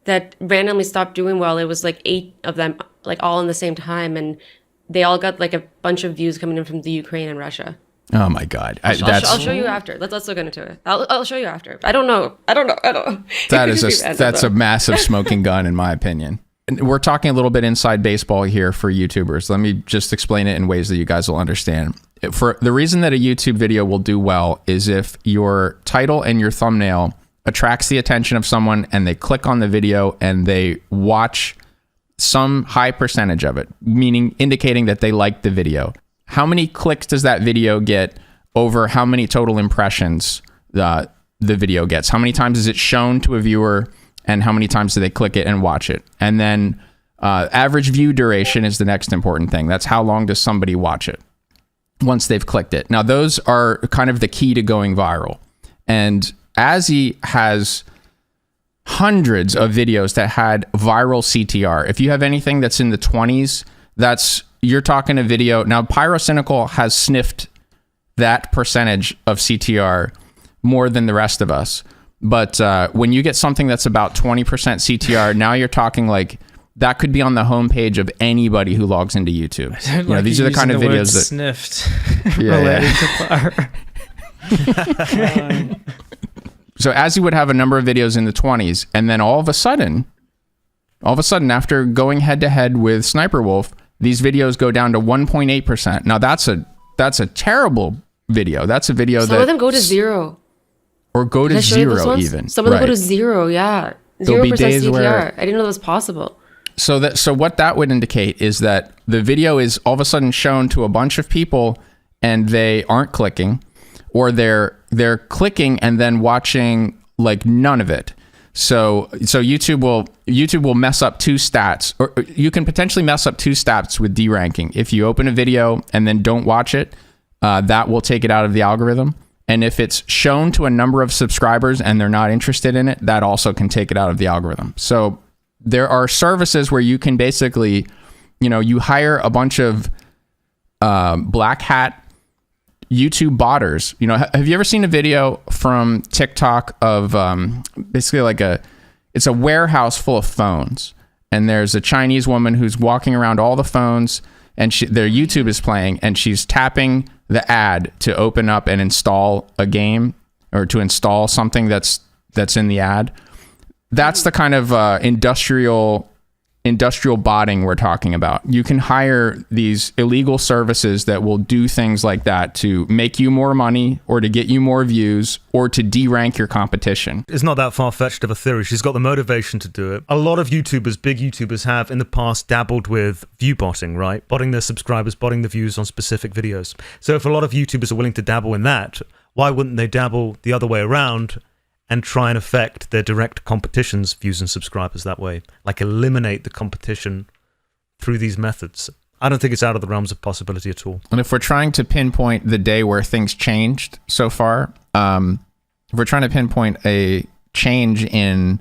that randomly stopped doing well. It was like 8 of them, like all in the same time, and they all got like a bunch of views coming in from the Ukraine and Russia. Oh my God! I'll show you after. Let's look into it. I'll show you after. I don't know. That's a massive smoking gun in my opinion. And we're talking a little bit inside baseball here for YouTubers. Let me just explain it in ways that you guys will understand. For the reason that a YouTube video will do well is if your title and your thumbnail attracts the attention of someone and they click on the video and they watch some high percentage of it, meaning indicating that they liked the video. How many clicks does that video get over how many total impressions the video gets? How many times is it shown to a viewer and how many times do they click it and watch it? And then average view duration is the next important thing. That's how long does somebody watch it once they've clicked it. Now, those are kind of the key to going viral. And Azzy has hundreds of videos that had viral CTR. If you have anything that's in the 20s, you're talking a video. Now, Pyrocynical has sniffed that percentage of CTR more than the rest of us. But when you get something that's about 20% CTR, now you're talking like that could be on the homepage of anybody who logs into YouTube. These are the kind of videos that sniffed related to Pyro. So Azzy would have a number of videos in the 20s, and then all of a sudden, after going head to head with Sniperwolf, these videos go down to 1.8%. Now that's a terrible video. That's a video some of them go to 0. Or go to 0 even. Some of them go to 0, yeah. 0% CTR. I didn't know that was possible. So what that would indicate is that the video is all of a sudden shown to a bunch of people and they aren't clicking, or they're clicking and then watching like none of it. So YouTube will mess up two stats, or you can potentially mess up two stats with deranking. If you open a video and then don't watch it, that will take it out of the algorithm. And if it's shown to a number of subscribers and they're not interested in it, that also can take it out of the algorithm. So there are services where you can basically, you hire a bunch of black hat YouTube botters. Have you ever seen a video from TikTok of basically it's a warehouse full of phones, and there's a Chinese woman who's walking around all the phones, and their YouTube is playing, and she's tapping the ad to open up and install a game, or to install something that's in the ad. That's the kind of industrial botting we're talking about. You can hire these illegal services that will do things like that to make you more money, or to get you more views, or to derank your competition. It's not that far-fetched of a theory. She's got the motivation to do it. A lot of YouTubers, big YouTubers, have in the past dabbled with view botting, right? Botting their subscribers, botting the views on specific videos. So if a lot of YouTubers are willing to dabble in that, why wouldn't they dabble the other way around and try and affect their direct competition's views and subscribers that way? Like eliminate the competition through these methods. I don't think it's out of the realms of possibility at all. And if we're trying to pinpoint the day where things changed so far, if we're trying to pinpoint a change in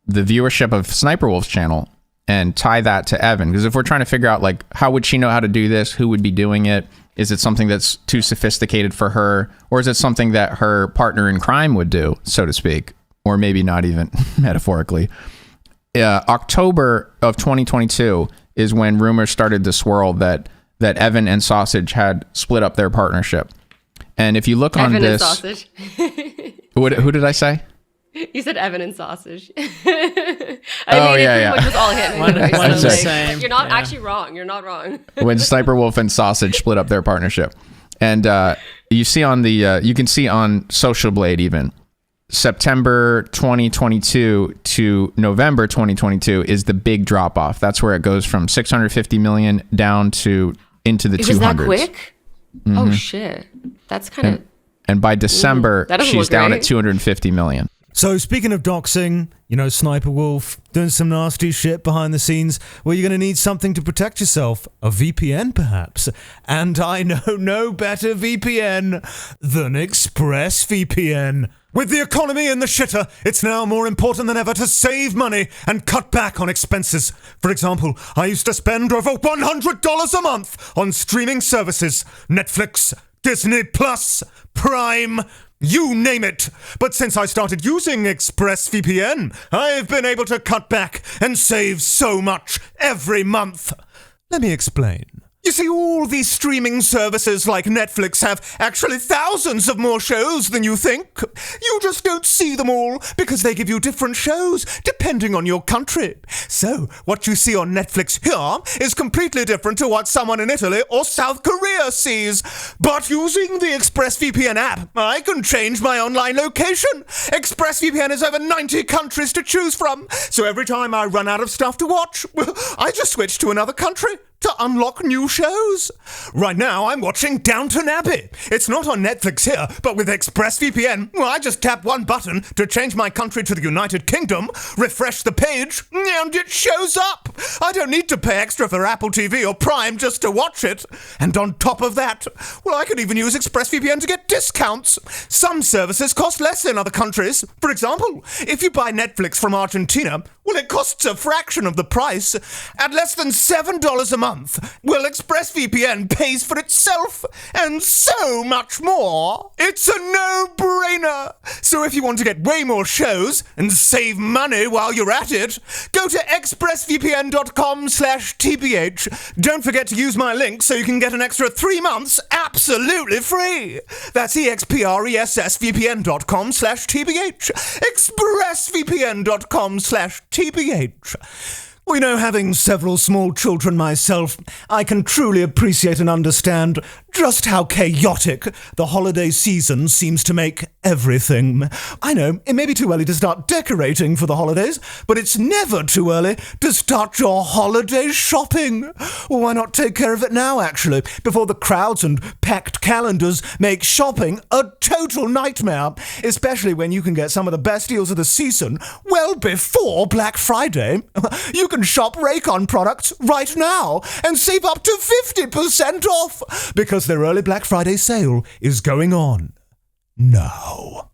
the viewership of Sniperwolf's channel and tie that to Evan, because if we're trying to figure out like how would she know how to do this, who would be doing it, is it something that's too sophisticated for her, or is it something that her partner in crime would do, so to speak, or maybe not even metaphorically? October of 2022 is when rumors started to swirl that Evan and Sausage had split up their partnership. And if you look on Evan this, and Sausage. Who did I say? You said Evan and Sausage. Yeah. It pretty much was all him. One and the Like, same. you're not Yeah. actually wrong. You're not wrong. When Sniperwolf and Sausage split up their partnership. And you see on the you can see on Social Blade even September 2022 to November 2022 is the big drop off. That's where it goes from 650 million down to into the 200s. It was that quick? Mm-hmm. Oh shit. That's kind of. And by December, she's down at 250 million. So speaking of doxing, Sniperwolf doing some nasty shit behind the scenes, well, you're going to need something to protect yourself. A VPN, perhaps. And I know no better VPN than ExpressVPN. With the economy in the shitter, it's now more important than ever to save money and cut back on expenses. For example, I used to spend over $100 a month on streaming services. Netflix, Disney Plus, Prime, you name it. But since I started using ExpressVPN, I've been able to cut back and save so much every month. Let me explain. You see, all these streaming services like Netflix have actually thousands of more shows than you think. You just don't see them all because they give you different shows depending on your country. So, what you see on Netflix here is completely different to what someone in Italy or South Korea sees. But using the ExpressVPN app, I can change my online location. ExpressVPN has over 90 countries to choose from. So every time I run out of stuff to watch, I just switch to another country to unlock new shows. Right now, I'm watching Downton Abbey. It's not on Netflix here, but with ExpressVPN, I just tap one button to change my country to the United Kingdom, refresh the page, and it shows up. I don't need to pay extra for Apple TV or Prime just to watch it. And on top of that, I could even use ExpressVPN to get discounts. Some services cost less in other countries. For example, if you buy Netflix from Argentina, it costs a fraction of the price. At less than $7 a month, ExpressVPN pays for itself, and so much more. It's a no-brainer. So if you want to get way more shows and save money while you're at it, go to expressvpn.com/TBH. Don't forget to use my link so you can get an extra 3 months absolutely free. That's expressvpn.com/TBH. expressvpn.com/TBH. Having several small children myself, I can truly appreciate and understand just how chaotic the holiday season seems to make everything. I know, it may be too early to start decorating for the holidays, but it's never too early to start your holiday shopping. Why not take care of it now, actually, before the crowds and packed calendars make shopping a total nightmare, especially when you can get some of the best deals of the season well before Black Friday. You can shop Raycon products right now and save up to 50% off because their early Black Friday sale is going on now.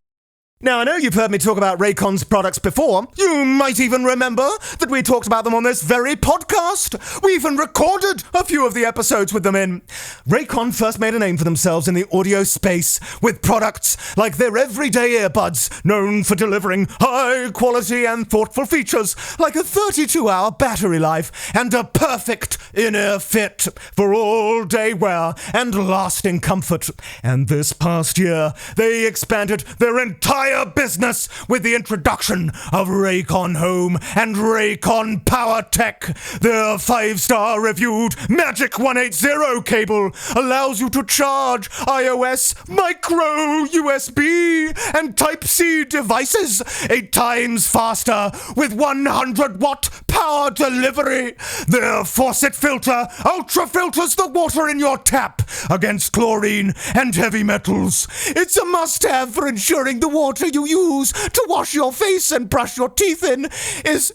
Now, I know you've heard me talk about Raycon's products before. You might even remember that we talked about them on this very podcast. We even recorded a few of the episodes with them in. Raycon first made a name for themselves in the audio space with products like their everyday earbuds, known for delivering high quality and thoughtful features like a 32-hour battery life and a perfect in-ear fit for all-day wear and lasting comfort. And this past year, they expanded their entire business with the introduction of Raycon Home and Raycon Power Tech. Their 5-star reviewed Magic 180 cable allows you to charge iOS, micro USB, and Type-C devices 8 times faster with 100-watt power delivery. Their faucet filter ultra filters the water in your tap against chlorine and heavy metals. It's a must-have for ensuring the water you use to wash your face and brush your teeth in is,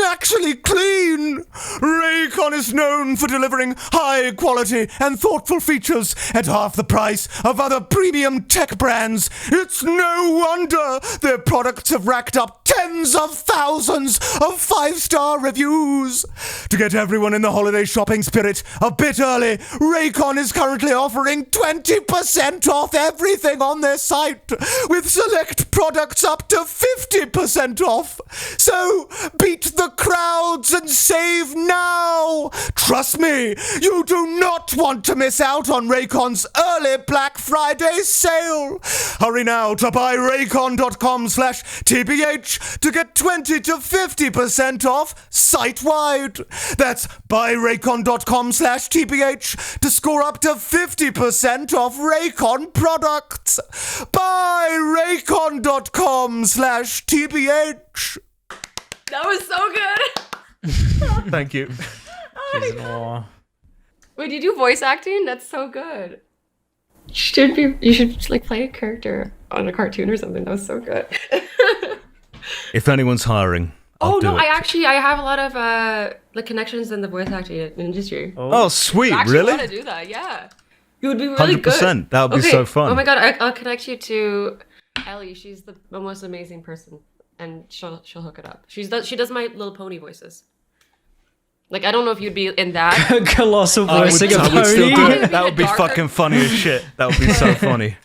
actually clean. Raycon is known for delivering high quality and thoughtful features at half the price of other premium tech brands. It's no wonder their products have racked up tens of thousands of 5-star reviews. To get everyone in the holiday shopping spirit a bit early, Raycon is currently offering 20% off everything on their site, with select products up to 50% off. So, beat the crowds and save now! Trust me, you do not want to miss out on Raycon's early Black Friday sale! Hurry now to buyraycon.com/TBH to get 20 to 50% off site-wide. That's buyraycon.com/TBH to score up to 50% off Raycon products. buyraycon.com/TBH. That was so good. Thank you. She's in awe. Wait, do you do voice acting? That's so good. You should play a character on a cartoon or something. That was so good. If anyone's hiring, I'll do it. I have a lot of connections in the voice acting industry. Oh, sweet, I actually really? want to do that, yeah. You would be really 100%. good. That would be so fun. Oh my god, I'll connect you to Ellie. She's the most amazing person, and she'll hook it up. She does my Little Pony voices. Like, I don't know if you'd be in that. Colossal voicing a I would still do pony. it. That would be fucking funny as shit. That would be so funny.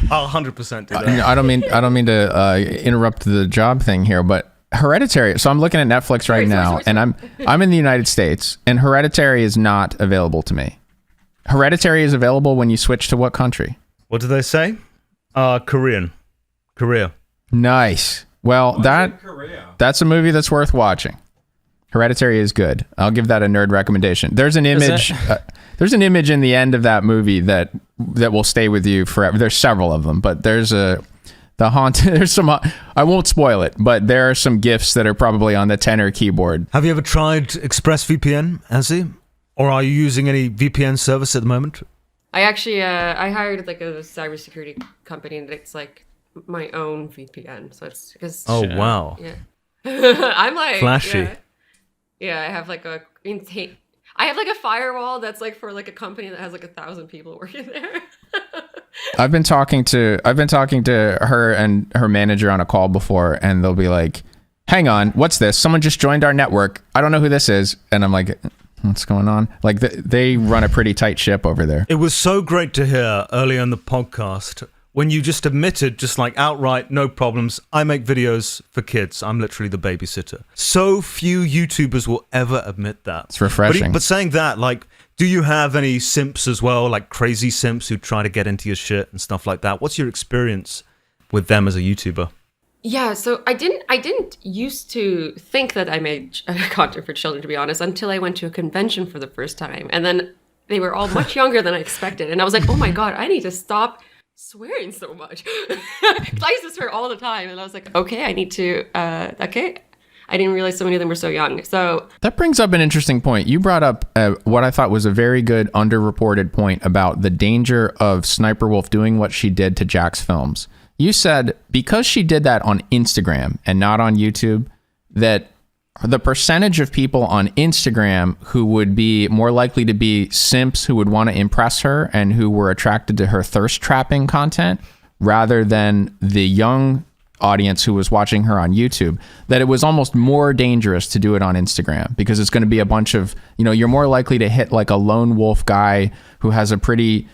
I'll 100% do that. I don't mean to interrupt the job thing here, but Hereditary. So I'm looking at Netflix right now, and I'm in the United States, and Hereditary is not available to me. Hereditary is available when you switch to what country? What do they say? Korea. Nice. Well, that's a movie that's worth watching. Hereditary is good. I'll give that a nerd recommendation. There's an image. There's an image in the end of that movie that will stay with you forever. There's several of them, but there's there's some. I won't spoil it, but there are some GIFs that are probably on the tenor keyboard. Have you ever tried ExpressVPN, Azzy? Or are you using any VPN service at the moment? I actually I hired like a cybersecurity company that's like my own VPN. So it's because wow. Yeah. I'm like flashy. Yeah, I have like a firewall that's like for like a company that has like 1,000 people working there. I've been talking to her and her manager on a call before, and they'll be like, "Hang on, what's this? Someone just joined our network. I don't know who this is." And I'm like, "What's going on?" Like they run a pretty tight ship over there. It was so great to hear earlier in the podcast when you just admitted, just like outright, no problems, I make videos for kids. I'm literally the babysitter. So few YouTubers will ever admit that. It's refreshing. But saying that, like, do you have any simps as well, like crazy simps who try to get into your shit and stuff like that? What's your experience with them as a YouTuber? Yeah, so I didn't used to think that I made content for children, to be honest, until I went to a convention for the first time. And then they were all much younger than I expected. And I was like, oh my God, I need to stop swearing so much. I used to swear all the time. And I was like, okay, I need to, okay. I didn't realize so many of them were so young. So that brings up an interesting point. You brought up what I thought was a very good underreported point about the danger of Sniperwolf doing what she did to Jacksfilms. You said because she did that on Instagram and not on YouTube, that the percentage of people on Instagram who would be more likely to be simps who would want to impress her and who were attracted to her thirst trapping content rather than the young audience who was watching her on YouTube, that it was almost more dangerous to do it on Instagram because it's going to be a bunch of, you're more likely to hit like a lone wolf guy who has a pretty,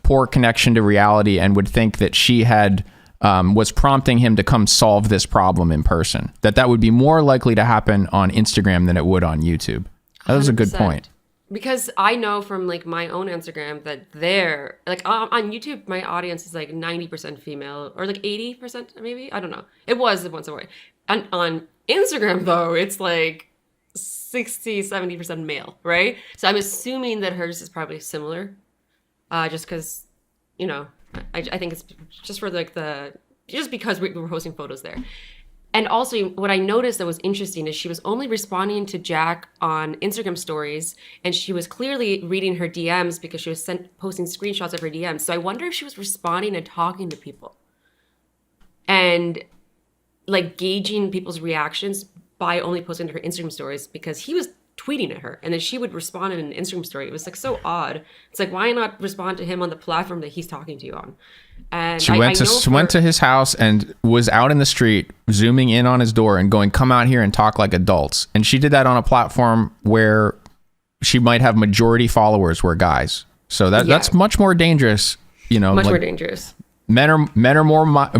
poor connection to reality and would think that she had was prompting him to come solve this problem in person. That would be more likely to happen on Instagram than it would on YouTube. That was a good 100%. point. Because I know from like my own Instagram that they're like on YouTube, my audience is like 90% female or like 80% maybe. I don't know. It was once away. And on Instagram though, it's like 60-70% male, right? So I'm assuming that hers is probably similar, just because, I think it's just for like just because we were posting photos there. And also, what I noticed that was interesting is she was only responding to Jack on Instagram stories, and she was clearly reading her DMs because she was posting screenshots of her DMs. So I wonder if she was responding and talking to people and like gauging people's reactions by only posting to her Instagram stories, because he was tweeting at her and then she would respond in an Instagram story. It was like so odd. It's like, why not respond to him on the platform that he's talking to you on? And she went to his house and was out in the street zooming in on his door and going, come out here and talk like adults. And she did that on a platform where she might have majority followers were guys. So that's much more dangerous, much more dangerous. Men are more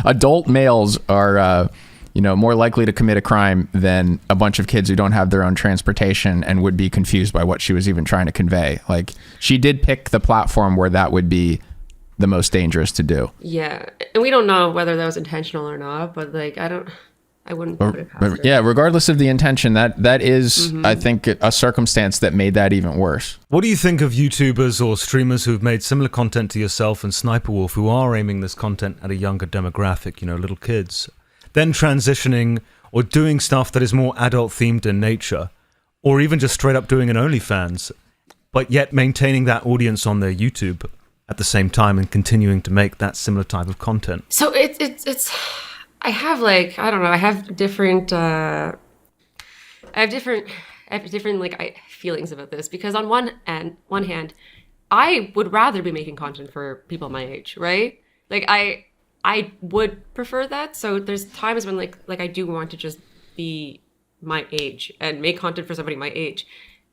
adult males are more likely to commit a crime than a bunch of kids who don't have their own transportation and would be confused by what she was even trying to convey. Like, she did pick the platform where that would be the most dangerous to do. Yeah. And we don't know whether that was intentional or not, but like, I wouldn't put it past her. Yeah, regardless of the intention, that is, I think, a circumstance that made that even worse. What do you think of YouTubers or streamers who've made similar content to yourself and Sniperwolf, who are aiming this content at a younger demographic, little kids, then transitioning or doing stuff that is more adult-themed in nature, or even just straight up doing an OnlyFans, but yet maintaining that audience on their YouTube at the same time and continuing to make that similar type of content? So it's I have like, I don't know, I have different like feelings about this, because on one hand, I would rather be making content for people my age, right? Like I would prefer that. So there's times when like I do want to just be my age and make content for somebody my age.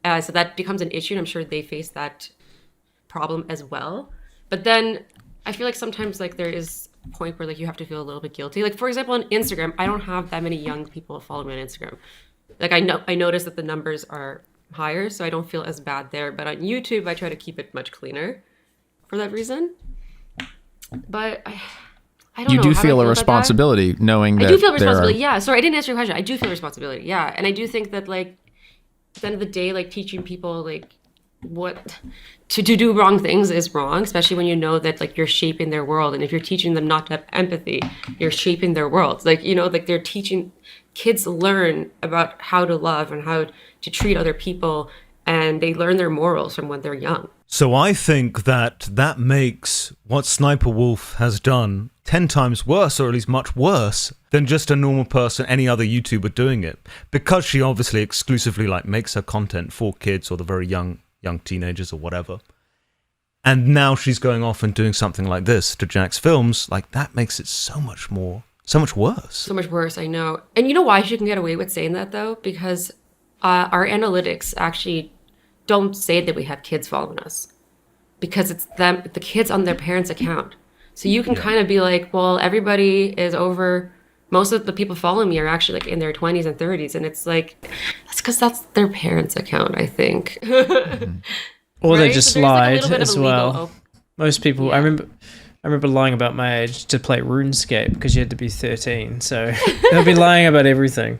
So that becomes an issue, and I'm sure they face that problem as well. But then I feel like sometimes like there is a point where like you have to feel a little bit guilty. Like, for example, on Instagram, I don't have that many young people follow me on Instagram. Like I notice that the numbers are higher, so I don't feel as bad there. But on YouTube, I try to keep it much cleaner for that reason. But I don't know. You do How feel I a responsibility knowing that I do feel responsibility, yeah. Sorry, I didn't answer your question. I do feel responsibility, yeah. And I do think that like at the end of the day, like teaching people like what to do wrong things is wrong, especially when you know that like you're shaping their world. And if you're teaching them not to have empathy, you're shaping their world. Like, like they're teaching kids learn about how to love and how to treat other people, and they learn their morals from when they're young. So I think that makes what Sniperwolf has done 10 times worse, or at least much worse, than just a normal person, any other YouTuber doing it. Because she obviously exclusively like makes her content for kids or the very young teenagers or whatever. And now she's going off and doing something like this to Jacksfilms. Like, that makes it so much worse. So much worse, I know. And you know why she can get away with saying that, though? Because our analytics actually don't say that we have kids following us, because it's the kids on their parents' account. So you can kind of be like, well, everybody is over. Most of the people following me are actually like in their 20s and 30s. And it's like, that's because that's their parents' account, I think. Or Right? they just So there's, like, a lied little bit of as a legal well. Most people, Yeah. I remember lying about my age to play RuneScape because you had to be 13. So they'll be lying about everything.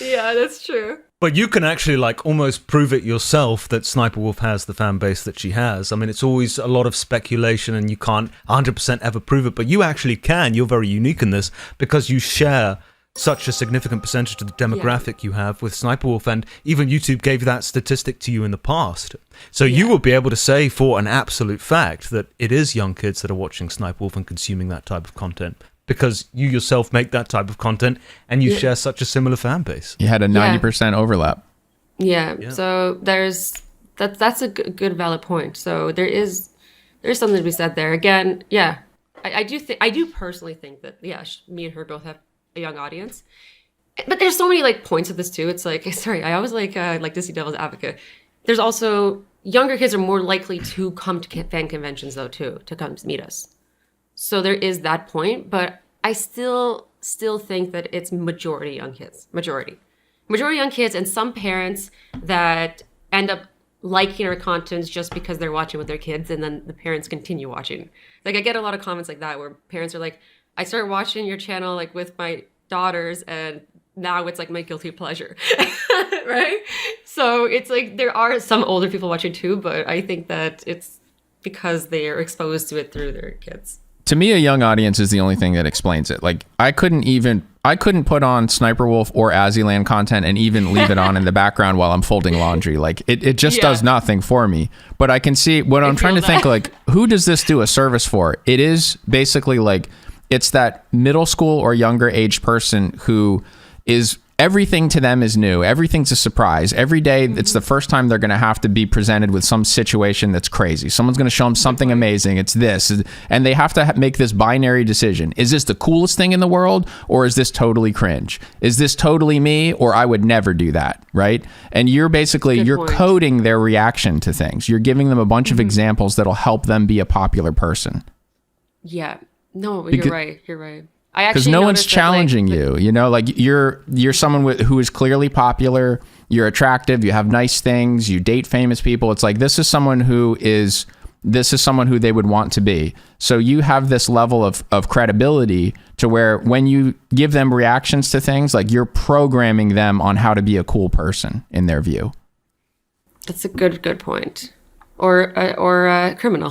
Yeah, that's true. But you can actually like almost prove it yourself that Sniperwolf has the fan base that she has. I mean, it's always a lot of speculation and you can't 100% ever prove it, but you actually can. You're very unique in this because you share such a significant percentage of the demographic you have with Sniperwolf, and even YouTube gave that statistic to you in the past. So you will be able to say for an absolute fact that it is young kids that are watching Sniperwolf and consuming that type of content, because you yourself make that type of content and you share such a similar fan base. You had a 90% overlap. Yeah. So that's a good valid point. So there's something to be said there. Again, I do personally think that me and her both have a young audience, but there's so many like points of this too. It's like, sorry, I always like to see devil's advocate. There's also younger kids are more likely to come to fan conventions though too, to come meet us. So there is that point, but I still think that it's majority young kids, majority young kids, and some parents that end up liking our content just because they're watching with their kids, and then the parents continue watching. Like I get a lot of comments like that where parents are like, I started watching your channel like with my daughters and now it's like my guilty pleasure. Right? So it's like there are some older people watching too, but I think that it's because they are exposed to it through their kids. To me, a young audience is the only thing that explains it. Like I couldn't put on Sniperwolf or Ayland content and even leave it on in the background while I'm folding laundry. Like it just does nothing for me. But I can see what I'm trying to think, like, who does this do a service for? It is basically like, it's that middle school or younger age person who is, everything to them is new. Everything's a surprise. Every day, it's the first time they're going to have to be presented with some situation that's crazy. Someone's going to show them something amazing. It's this. And they have to make this binary decision. Is this the coolest thing in the world, or is this totally cringe? Is this totally me, or I would never do that, right? And you're basically, you're coding their reaction to things. You're giving them a bunch of examples that'll help them be a popular person. Yeah. No, you're right. You're right. Because no one's challenging you, you know, like you're someone who is clearly popular, you're attractive, you have nice things, you date famous people. It's like, this is someone who they would want to be. So you have this level of credibility to where when you give them reactions to things, like you're programming them on how to be a cool person in their view. That's a good point. Or a criminal.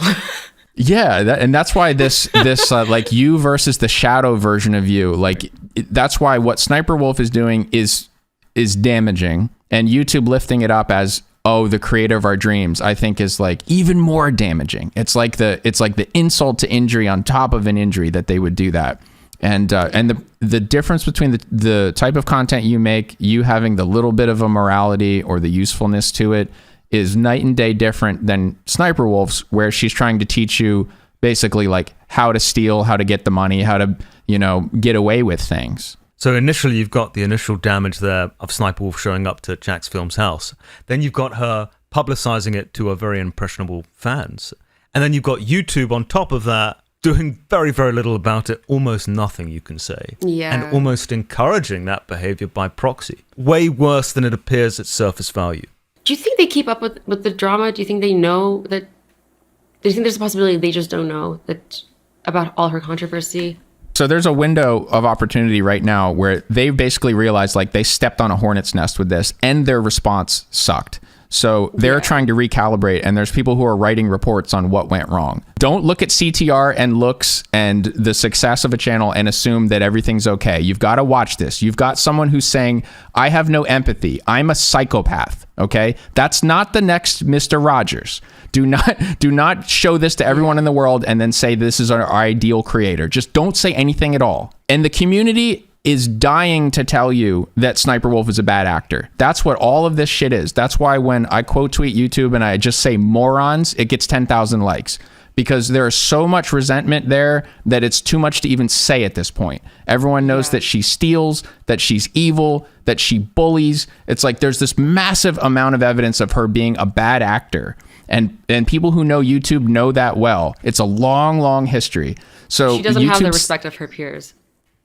Yeah, and that's why this like you versus the shadow version of you, like that's why what Sniperwolf is doing is damaging, and YouTube lifting it up as, oh, the creator of our dreams, I think is like even more damaging. It's like the insult to injury on top of an injury that they would do that. And the difference between the type of content you make, you having the little bit of a morality or the usefulness to it, is night and day different than Sniperwolf's, where she's trying to teach you basically like how to steal, how to get the money, how to, you know, get away with things. So initially you've got the initial damage there of Sniperwolf showing up to Jacksfilms' house. Then you've got her publicizing it to her very impressionable fans. And then you've got YouTube on top of that doing very, very little about it, almost nothing you can say. Yeah. And almost encouraging that behavior by proxy. Way worse than it appears at surface value. Do you think they keep up with the drama? Do you think they know that? Do you think there's a possibility they just don't know that about all her controversy? So there's a window of opportunity right now where they basically realized like they stepped on a hornet's nest with this, and their response sucked. So they're trying to recalibrate, and there's people who are writing reports on what went wrong. Don't look at CTR and looks and the success of a channel and assume that everything's okay. You've got to watch this. You've got someone who's saying, I have no empathy. I'm a psychopath. Okay? That's not the next Mr. Rogers. Do not show this to everyone in the world and then say this is our ideal creator. Just don't say anything at all. And the community is dying to tell you that Sniperwolf is a bad actor. That's what all of this shit is. That's why when I quote tweet YouTube and I just say morons, it gets 10,000 likes. Because there is so much resentment there that it's too much to even say at this point. Everyone knows that she steals, that she's evil, that she bullies. It's like there's this massive amount of evidence of her being a bad actor. And people who know YouTube know that well. It's a long, long history. So she doesn't have the respect of her peers.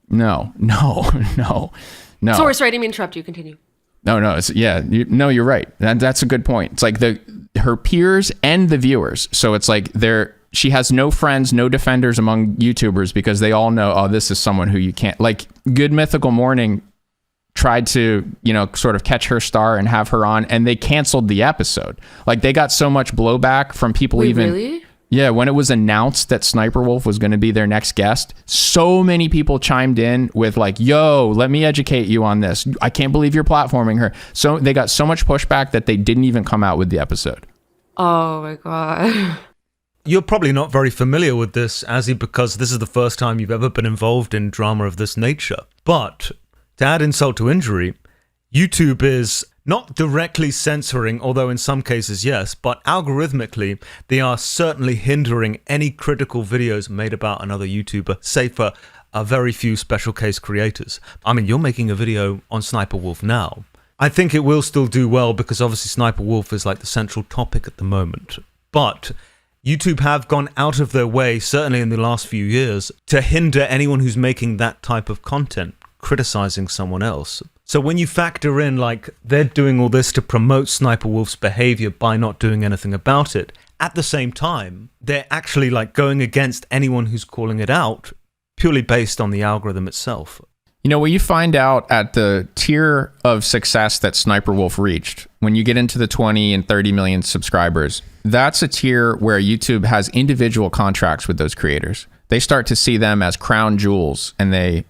No. Sorry, I didn't mean to interrupt you. Continue. No. You're right. That's a good point. It's like her peers and the viewers. So it's like she has no friends, no defenders among YouTubers because they all know, oh, this is someone who you can't, like Good Mythical Morning tried to, sort of catch her star and have her on, and they canceled the episode. Like, they got so much blowback from people. Wait, even really? Yeah, when it was announced that Sniperwolf was going to be their next guest, so many people chimed in with like, yo, let me educate you on this. I can't believe you're platforming her. So they got so much pushback that they didn't even come out with the episode. Oh my God. You're probably not very familiar with this, Azzy, because this is the first time you've ever been involved in drama of this nature. But to add insult to injury, YouTube is not directly censoring, although in some cases, yes, but algorithmically, they are certainly hindering any critical videos made about another YouTuber, save for a very few special case creators. I mean, you're making a video on Sniperwolf now. I think it will still do well because obviously Sniperwolf is like the central topic at the moment. But YouTube have gone out of their way, certainly in the last few years, to hinder anyone who's making that type of content, criticizing someone else. So when you factor in, like, they're doing all this to promote Sniperwolf's behavior by not doing anything about it, at the same time, they're actually, like, going against anyone who's calling it out, purely based on the algorithm itself. What you find out at the tier of success that Sniperwolf reached, when you get into the 20 and 30 million subscribers, that's a tier where YouTube has individual contracts with those creators. They start to see them as crown jewels, and they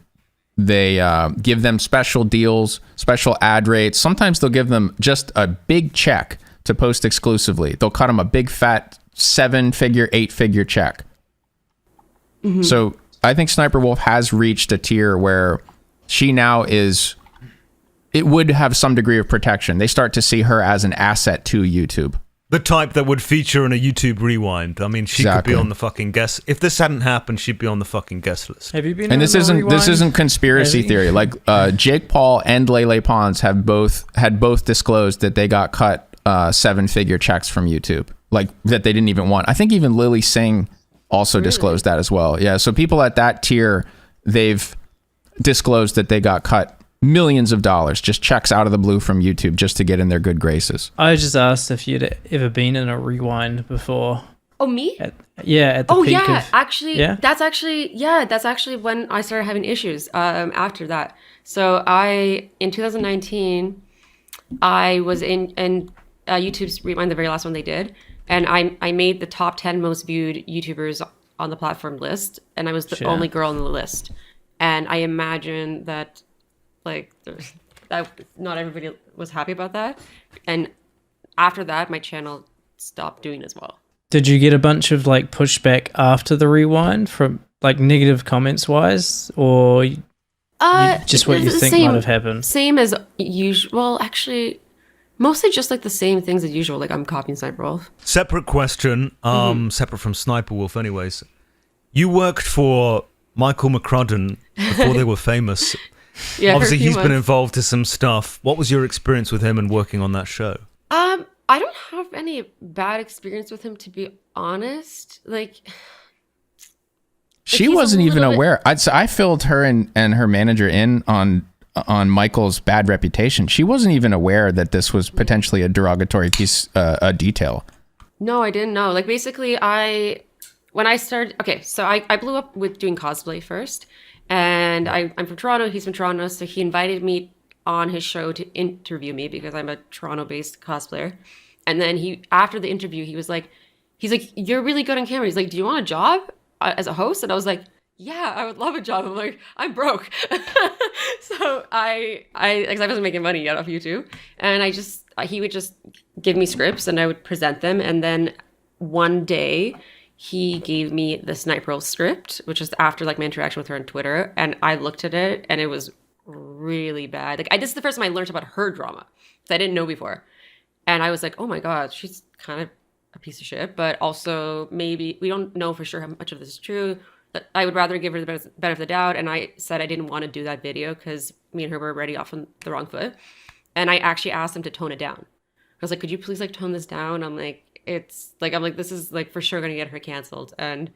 give them special deals, special ad rates. Sometimes they'll give them just a big check to post exclusively. They'll cut them a big fat 7-figure, 8-figure check. Mm-hmm. So I think Sniperwolf has reached a tier where she now it would have some degree of protection. They start to see her as an asset to YouTube. The type that would feature in a YouTube rewind. I mean, she Exactly. could be on the fucking guest. If this hadn't happened, she'd be on the fucking guest list. Have you been? And this isn't conspiracy theory. Like Jake Paul and Lele Pons had both disclosed that they got cut 7-figure checks from YouTube, like that they didn't even want. I think even Lily Singh also disclosed that as well. Yeah, so people at that tier, they've disclosed that they got cut millions of dollars, just checks out of the blue from YouTube just to get in their good graces. I just asked if you'd ever been in a rewind before. Oh, me? At the peak of... That's actually when I started having issues after that. So in 2019, I was in YouTube's Rewind, the very last one they did, and I made the top 10 most viewed YouTubers on the platform list, and I was the only girl on the list. And I imagine that, like, that not everybody was happy about that. And after that, my channel stopped doing as well. Did you get a bunch of like pushback after the rewind from like negative comments wise, or just what you think might have happened? Same as usual. Actually, mostly just like the same things as usual. Like, I'm copying Sniperwolf. Separate question, separate from Sniperwolf anyways. You worked for Michael McCrudden before they were famous. Yeah, obviously he's been involved in some stuff. What was your experience with him and working on that show? I don't have any bad experience with him, to be honest. Like, she wasn't even aware. I filled her and her manager in on Michael's bad reputation. She wasn't even aware that this was potentially a derogatory piece, a detail. No, I didn't know. Like, basically, when I started, so I blew up with doing cosplay first, and I'm from Toronto, he's from Toronto, so he invited me on his show to interview me because I'm a Toronto-based cosplayer. And then after the interview, he's like, you're really good on camera. He's like, do you want a job as a host? And I was like, yeah, I would love a job. I'm like, I'm broke. So I wasn't making money yet off YouTube. And he would just give me scripts and I would present them. And then one day he gave me the Sniperwolf script, which is after like my interaction with her on Twitter. And I looked at it and it was really bad. Like, this is the first time I learned about her drama that I didn't know before. And I was like, oh my God, she's kind of a piece of shit. But also, maybe we don't know for sure how much of this is true. I would rather give her the benefit of the doubt. And I said I didn't want to do that video because me and her were already off on the wrong foot. And I actually asked him to tone it down. I was like, could you please like tone this down? I'm like, this is like for sure going to get her canceled. And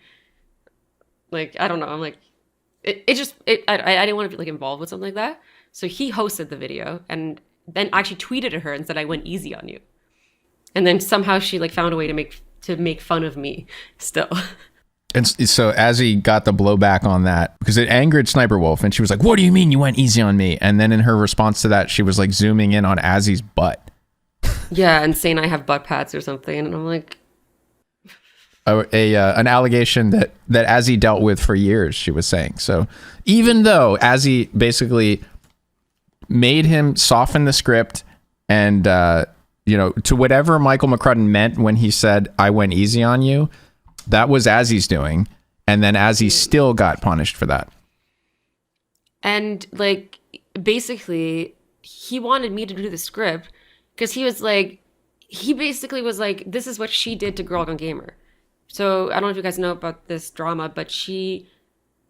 like, I don't know. I'm like, I didn't want to be like involved with something like that. So he hosted the video and then actually tweeted at her and said, I went easy on you. And then somehow she like found a way to make fun of me still. And so Azzy got the blowback on that because it angered Sniperwolf, and she was like, "What do you mean you went easy on me?" And then in her response to that, she was like zooming in on Azzy's butt. Yeah, and saying I have butt pads or something, and I'm like, an allegation that Azzy dealt with for years. She was saying so, even though Azzy basically made him soften the script and to whatever Michael McCrudden meant when he said I went easy on you. That was Azzy's doing, and then Azzy still got punished for that. And like basically, he wanted me to do the script because he basically was like, "This is what she did to Girl Gone Gamer." So I don't know if you guys know about this drama, but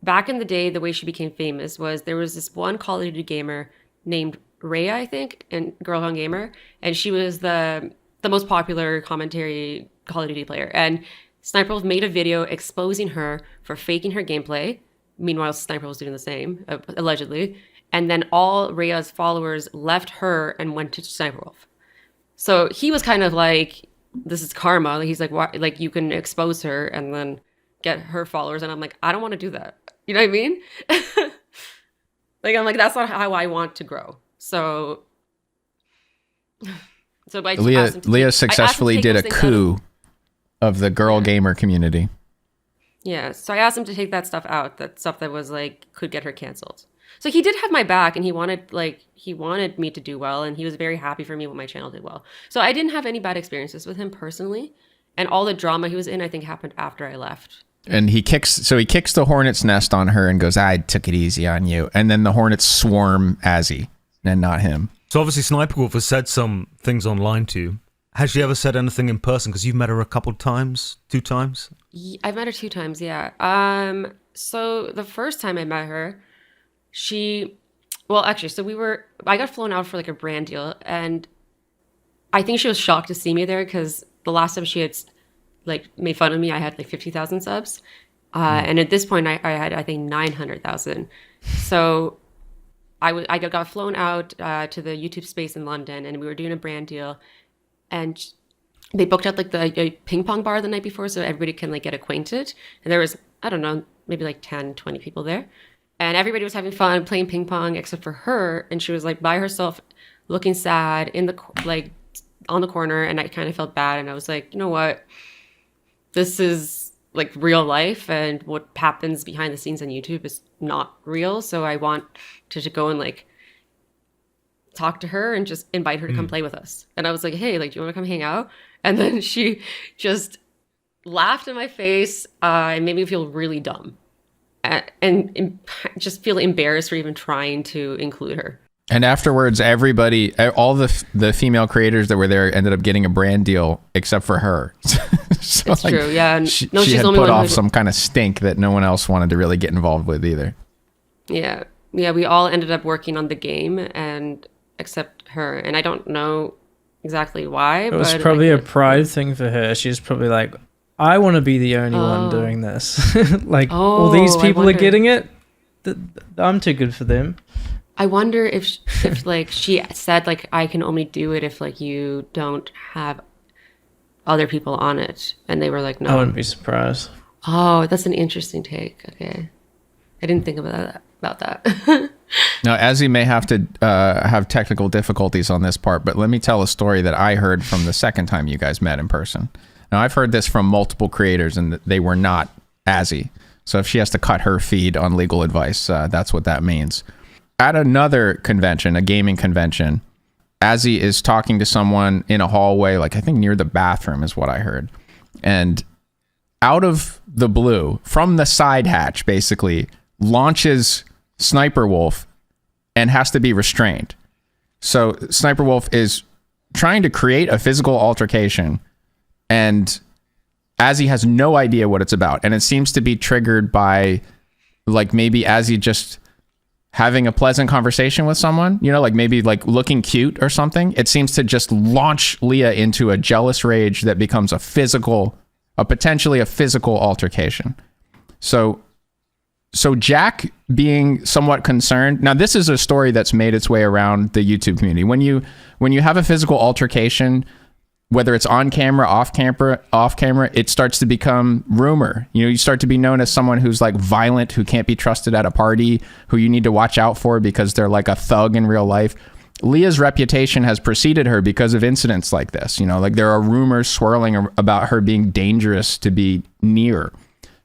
back in the day, the way she became famous was there was this one Call of Duty gamer named Rhea, I think, in Girl Gone Gamer, and she was the most popular commentary Call of Duty player, and Sniperwolf made a video exposing her for faking her gameplay. Meanwhile, Sniperwolf was doing the same, allegedly. And then all Rhea's followers left her and went to Sniperwolf. So he was kind of like, this is karma. He's like, why? Like, you can expose her and then get her followers. And I'm like, I don't want to do that. You know what I mean? I'm like, that's not how I want to grow. So by Leah successfully did a coup of the girl gamer community. Yeah, so I asked him to take that stuff out, that stuff that was like could get her canceled. So he did have my back, and he wanted me to do well, and he was very happy for me when my channel did well. So I didn't have any bad experiences with him personally, and all the drama he was in, I think, happened after I left. And he kicks the hornet's nest on her and goes, "I took it easy on you," and then the hornets swarm Azzy and not him. So obviously Sniperwolf has said some things online to you. Has she ever said anything in person? Because you've met her a couple times, 2 times? I've met her 2 times, yeah. So the first time I met her, I got flown out for like a brand deal, and I think she was shocked to see me there because the last time she had like made fun of me, I had like 50,000 subs. And at this point I had, I think, 900,000. So I got flown out to the YouTube space in London, and we were doing a brand deal. And they booked out like a ping pong bar the night before so everybody can like get acquainted. And there was, I don't know, maybe like 10, 20 people there. And everybody was having fun playing ping pong except for her. And she was like by herself, looking sad on the corner. And I kind of felt bad. And I was like, you know what? This is like real life. And what happens behind the scenes on YouTube is not real. So I want to go and like talk to her and just invite her to come play with us. And I was like, hey, like, do you want to come hang out? And then she just laughed in my face and made me feel really dumb and just feel embarrassed for even trying to include her. And afterwards, everybody, all the female creators that were there ended up getting a brand deal except for her. So it's true, yeah. She she's had the only put one off some kind of stink that no one else wanted to really get involved with either. Yeah. Yeah, we all ended up working on the game and except her. And I don't know exactly why. It was probably a pride thing for her. She's probably like, I want to be the only one doing this. Like, all these people are getting it. I'm too good for them. I wonder if like she said like I can only do it if like you don't have other people on it, and they were like, no. I wouldn't be surprised. Oh, that's an interesting take. Okay, I didn't think about that. Now, Azzy may have to have technical difficulties on this part, but let me tell a story that I heard from the second time you guys met in person. Now, I've heard this from multiple creators, and they were not Azzy. So if she has to cut her feed on legal advice, that's what that means. At another convention, a gaming convention, Azzy is talking to someone in a hallway, like I think near the bathroom is what I heard. And out of the blue, from the side hatch, basically, launches Sniperwolf and has to be restrained. So Sniperwolf is trying to create a physical altercation, and Azzy has no idea what it's about. And it seems to be triggered by like maybe Azzy just having a pleasant conversation with someone, you know, like maybe like looking cute or something. It seems to just launch Leah into a jealous rage that becomes potentially a physical altercation. So Jack being somewhat concerned. Now, this is a story that's made its way around the YouTube community. When you have a physical altercation whether it's on camera, off camera, it starts to become rumor. You start to be known as someone who's like violent, who can't be trusted at a party, who you need to watch out for because they're like a thug in real life. Leah's reputation has preceded her because of incidents like this. Like there are rumors swirling about her being dangerous to be near.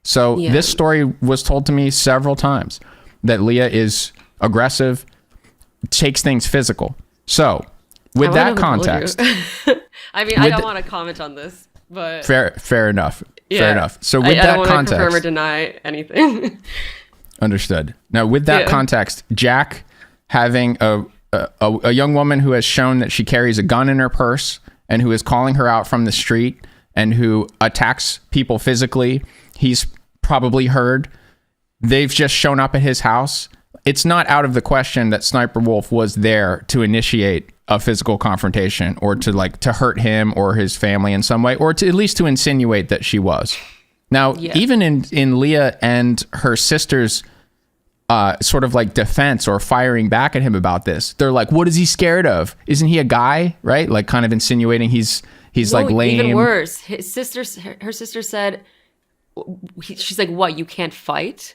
So this story was told to me several times, that Leah is aggressive, takes things physical. So with that context, I mean, I don't want to comment on this, but fair enough. Fair enough. So with I that don't want context, to confirm or deny anything. Understood. Now with that context, Jack having a young woman who has shown that she carries a gun in her purse and who is calling her out from the street and who attacks people physically, he's probably heard. They've just shown up at his house. It's not out of the question that Sniperwolf was there to initiate a physical confrontation or to hurt him or his family in some way, or to at least to insinuate that she was. Now, even in Leah and her sister's sort of like defense or firing back at him about this, they're like, what is he scared of? Isn't he a guy? Right? Like kind of insinuating he's like lame. Even worse. Her sister said, she's like, what, you can't fight?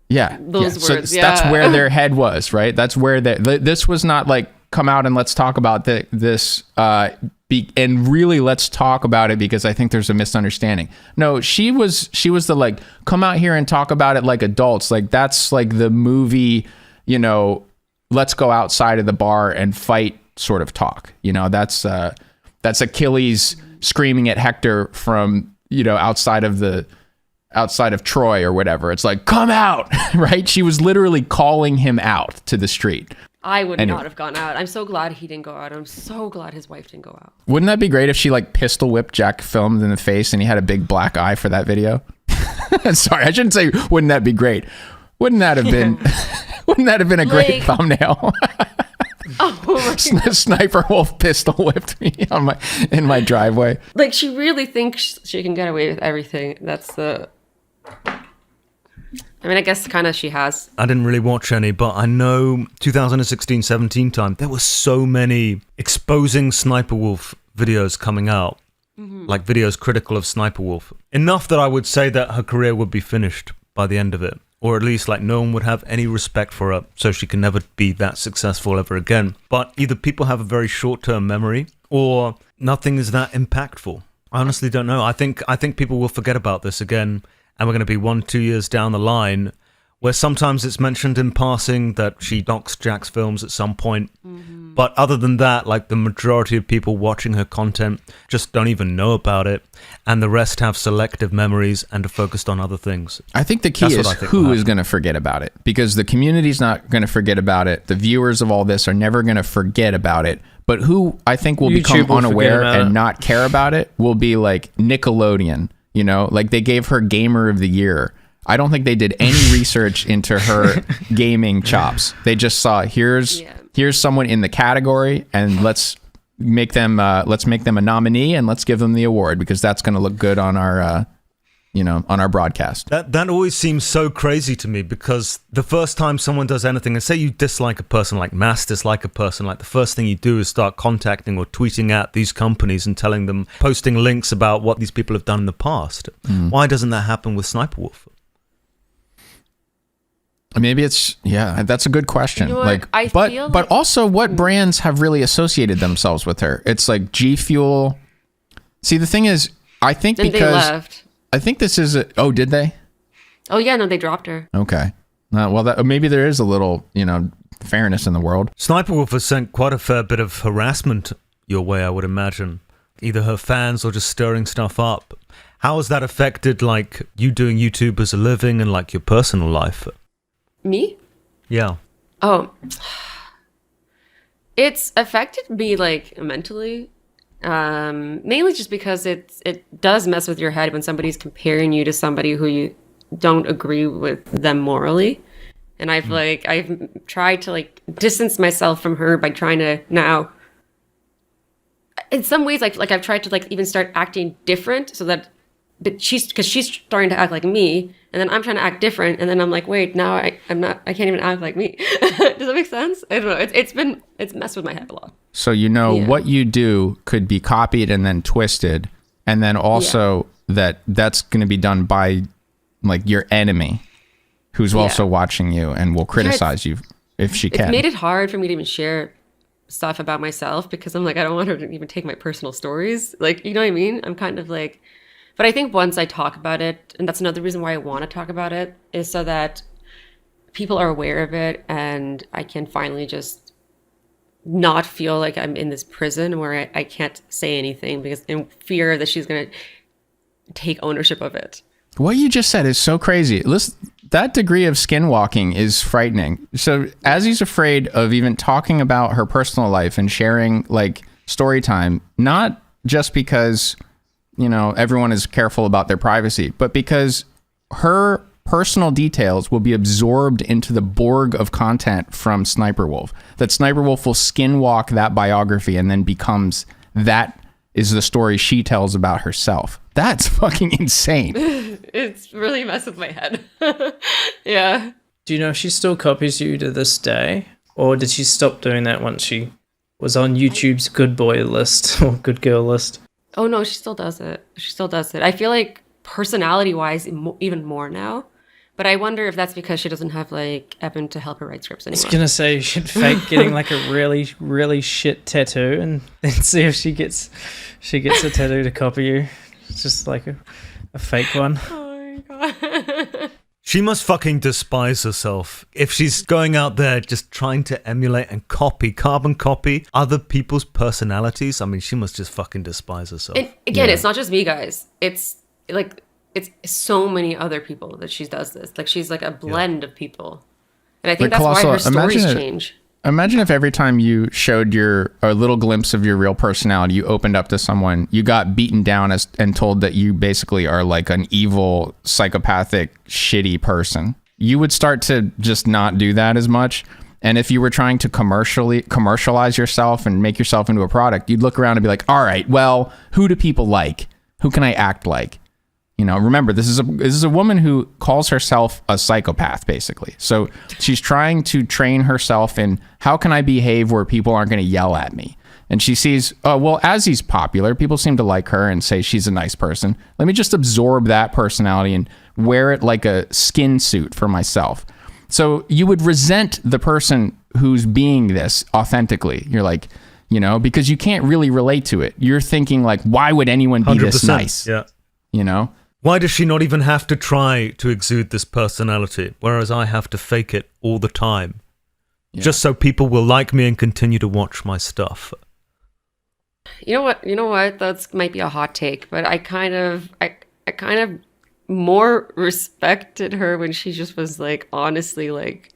Yeah. Those words. So that's where their head was, right? That's where this was not like, come out and let's talk about this and really let's talk about it because I think there's a misunderstanding. No, she was the like, come out here and talk about it like adults. Like that's like the movie, let's go outside of the bar and fight sort of talk. That's Achilles screaming at Hector from, outside of Troy or whatever. It's like, come out, right? She was literally calling him out to the street. I would not have gone out. I'm so glad he didn't go out. I'm so glad his wife didn't go out. Wouldn't that be great if she like pistol whipped Jacksfilms in the face and he had a big black eye for that video? Sorry, I shouldn't say wouldn't that be great. Wouldn't that have been wouldn't that have been a great thumbnail? Oh my God. Sniperwolf pistol whipped me in my driveway. Like she really thinks she can get away with everything. I mean, I guess kind of she has. I didn't really watch any, but I know 2016-17 time, there were so many exposing Sniperwolf videos coming out, like videos critical of Sniperwolf. Enough that I would say that her career would be finished by the end of it, or at least like no one would have any respect for her, so she can never be that successful ever again. But either people have a very short-term memory, or nothing is that impactful. I honestly don't know. I think people will forget about this again. And we're going to be 1-2 years down the line where sometimes it's mentioned in passing that she doxed Jacksfilms at some point. But other than that, like the majority of people watching her content just don't even know about it. And the rest have selective memories and are focused on other things. I think the key is who is going to forget about it, because the community's not going to forget about it. The viewers of all this are never going to forget about it. But who I think will become unaware and not care about it will be like Nickelodeon. Like they gave her Gamer of the Year. I don't think they did any research into her gaming chops. They just saw here's someone in the category, and let's make them a nominee, and let's give them the award because that's going to look good on our on our broadcast. That always seems so crazy to me, because the first time someone does anything, and say you dislike a person, like mass dislike a person, like the first thing you do is start contacting or tweeting at these companies and telling them, posting links about what these people have done in the past. Why doesn't that happen with Sniperwolf? Maybe it's, that's a good question. But also what brands have really associated themselves with her? It's like G Fuel. See, the thing is, I think then because they left. I think this is did they? Oh yeah, no, they dropped her. Okay. Well, maybe there is a little, fairness in the world. Sniperwolf has sent quite a fair bit of harassment your way, I would imagine. Either her fans or just stirring stuff up. How has that affected, like, you doing YouTube as a living and, like, your personal life? Me? Yeah. Oh. It's affected me, like, mentally. Mainly just because it does mess with your head when somebody's comparing you to somebody who you don't agree with them morally. And I've tried to like distance myself from her by trying to now, in some ways, like I've tried to like even start acting different so that but she's starting to act like me, and then I'm trying to act different, and then I'm like, wait, now I can't even act like me. Does that make sense? I don't know. It's messed with my head a lot. So what you do could be copied and then twisted, and then also that's going to be done by like your enemy, who's also watching you and will criticize you if she can. It's made it hard for me to even share stuff about myself because I'm like, I don't want her to even take my personal stories. Like, you know what I mean? I'm kind of like, but I think once I talk about it, and that's another reason why I want to talk about it, is so that people are aware of it and I can finally just not feel like I'm in this prison where I can't say anything because in fear that she's going to take ownership of it. What you just said is so crazy. Listen, that degree of skinwalking is frightening. So Azzy's afraid of even talking about her personal life and sharing like story time, not just because, you know, everyone is careful about their privacy, but because her personal details will be absorbed into the Borg of content from Sniperwolf. That Sniperwolf will skinwalk that biography and then becomes that is the story she tells about herself. That's fucking insane. It's really messed with my head. Yeah. Do you know if she still copies you to this day? Or did she stop doing that once she was on YouTube's good boy list or good girl list? Oh, no, she still does it. She still does it. I feel like personality-wise, even more now. But I wonder if that's because she doesn't have, like, Evan to help her write scripts anymore. I was going to say you should fake getting, like, a really, really shit tattoo and then see if she gets a tattoo to copy you. It's just like a fake one. Oh, my God. She must fucking despise herself if she's going out there just trying to emulate and carbon copy other people's personalities. I mean, she must just fucking despise herself. And again, it's not just me, guys. It's like it's so many other people that she does this. Like she's like a blend of people, and I think that's why her stories change. Imagine if every time you showed a little glimpse of your real personality, you opened up to someone, you got beaten down and told that you basically are like an evil, psychopathic, shitty person. You would start to just not do that as much. And if you were trying to commercialize yourself and make yourself into a product, you'd look around and be like, all right, well, who do people like? Who can I act like? You know, remember, this is a woman who calls herself a psychopath, basically. So she's trying to train herself in how can I behave where people aren't going to yell at me? And she sees, oh, well, Azzy's popular. People seem to like her and say she's a nice person. Let me just absorb that personality and wear it like a skin suit for myself. So you would resent the person who's being this authentically. You're like, you know, because you can't really relate to it. You're thinking like, why would anyone be this nice? Yeah. You know? Why does she not even have to try to exude this personality, whereas I have to fake it all the time? Yeah. Just so people will like me and continue to watch my stuff. You know what? That might be a hot take, but I kind of more respected her when she just was like honestly like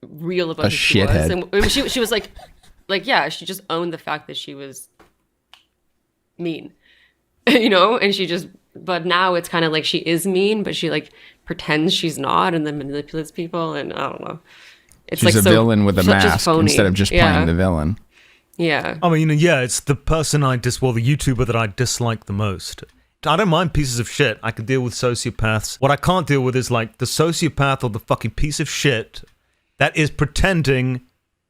real about who she was. And she was like yeah, she just owned the fact that she was mean. You know, and but now it's kind of like she is mean, but she like pretends she's not and then manipulates people, and I don't know. She's like a villain with a mask instead of just playing the villain. Yeah. I mean, yeah, it's the person the YouTuber that I dislike the most. I don't mind pieces of shit. I can deal with sociopaths. What I can't deal with is like the sociopath or the fucking piece of shit that is pretending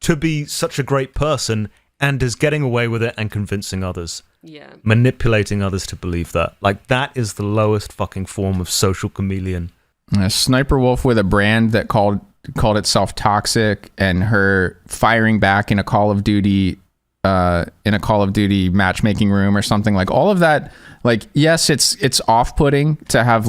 to be such a great person and is getting away with it and convincing others. Yeah. Manipulating others to believe that. Like, that is the lowest fucking form of social chameleon. A Sniperwolf with a brand that called itself toxic, and her firing back in a Call of Duty matchmaking room or something, like all of that. Like, yes, it's off-putting to have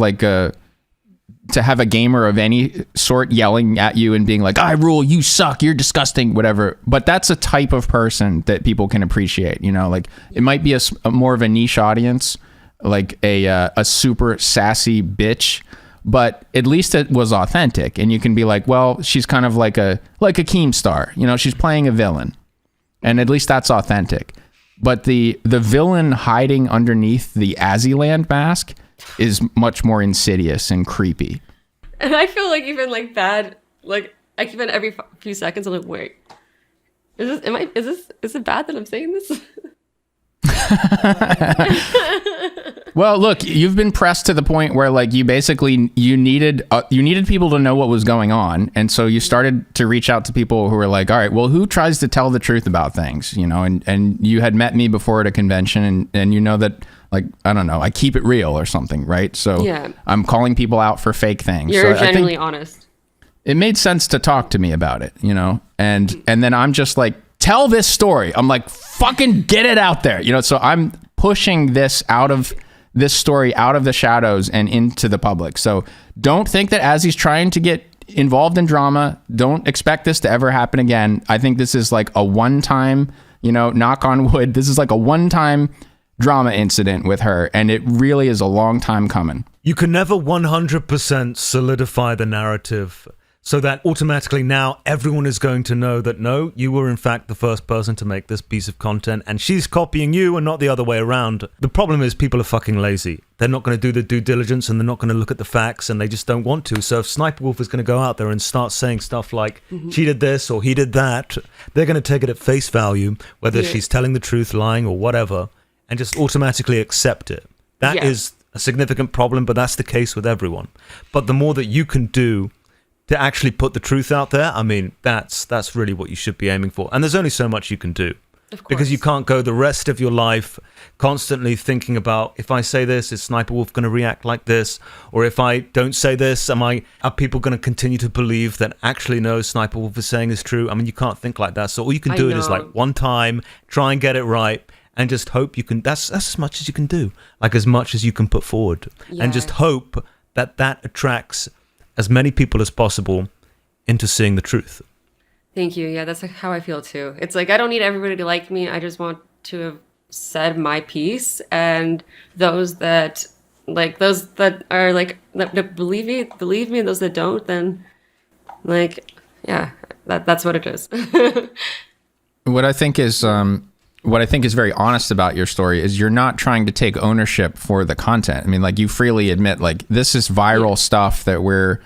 a gamer of any sort yelling at you and being like, I rule, you suck, you're disgusting, whatever. But that's a type of person that people can appreciate, you know, like it might be a more of a niche audience, like a super sassy bitch, but at least it was authentic. And you can be like, well, she's kind of like a Keemstar, you know, she's playing a villain, and at least that's authentic. But the villain hiding underneath the Azzyland mask is much more insidious and creepy. And I feel like even like bad, like I keep it every few seconds. I'm like, wait, is it bad that I'm saying this? Well, look, you've been pressed to the point where like you needed people to know what was going on, and so you started to reach out to people who were like, all right, well, who tries to tell the truth about things, and you had met me before at a convention, and you know that, like, I don't know, I keep it real or something, right? So yeah. I'm calling people out for fake things. You're so genuinely honest. It made sense to talk to me about it, and then I'm just like, tell this story. I'm like, fucking get it out there, so I'm pushing this story out of the shadows and into the public. So don't think that as he's trying to get involved in drama, don't expect this to ever happen again. I think this is like a one-time, knock on wood, this is like a one-time drama incident with her, and it really is a long time coming. You can never 100% solidify the narrative so that automatically now everyone is going to know that, no, you were in fact the first person to make this piece of content and she's copying you and not the other way around. The problem is people are fucking lazy. They're not going to do the due diligence and they're not going to look at the facts and they just don't want to. So if Sniperwolf is going to go out there and start saying stuff like, she did this or he did that, they're going to take it at face value, whether she's telling the truth, lying or whatever, and just automatically accept it. That is a significant problem, but that's the case with everyone. But the more that you can do to actually put the truth out there, I mean, that's really what you should be aiming for. And there's only so much you can do. Of course. Because you can't go the rest of your life constantly thinking about, if I say this, is Sniperwolf going to react like this? Or if I don't say this, are people going to continue to believe that actually no, Sniperwolf is saying is true? I mean, you can't think like that. So all you can do it is like one time, try and get it right, and just hope you can, that's as much as you can do. Like as much as you can put forward. Yeah. And just hope that attracts as many people as possible into seeing the truth. Thank you. Yeah, that's how I feel too. It's like, I don't need everybody to like me. I just want to have said my piece, and those that are like, that believe me, and those that don't, then like, yeah, that's what it is. What I think is very honest about your story is you're not trying to take ownership for the content. I mean, like, you freely admit, like, this is viral stuff that we're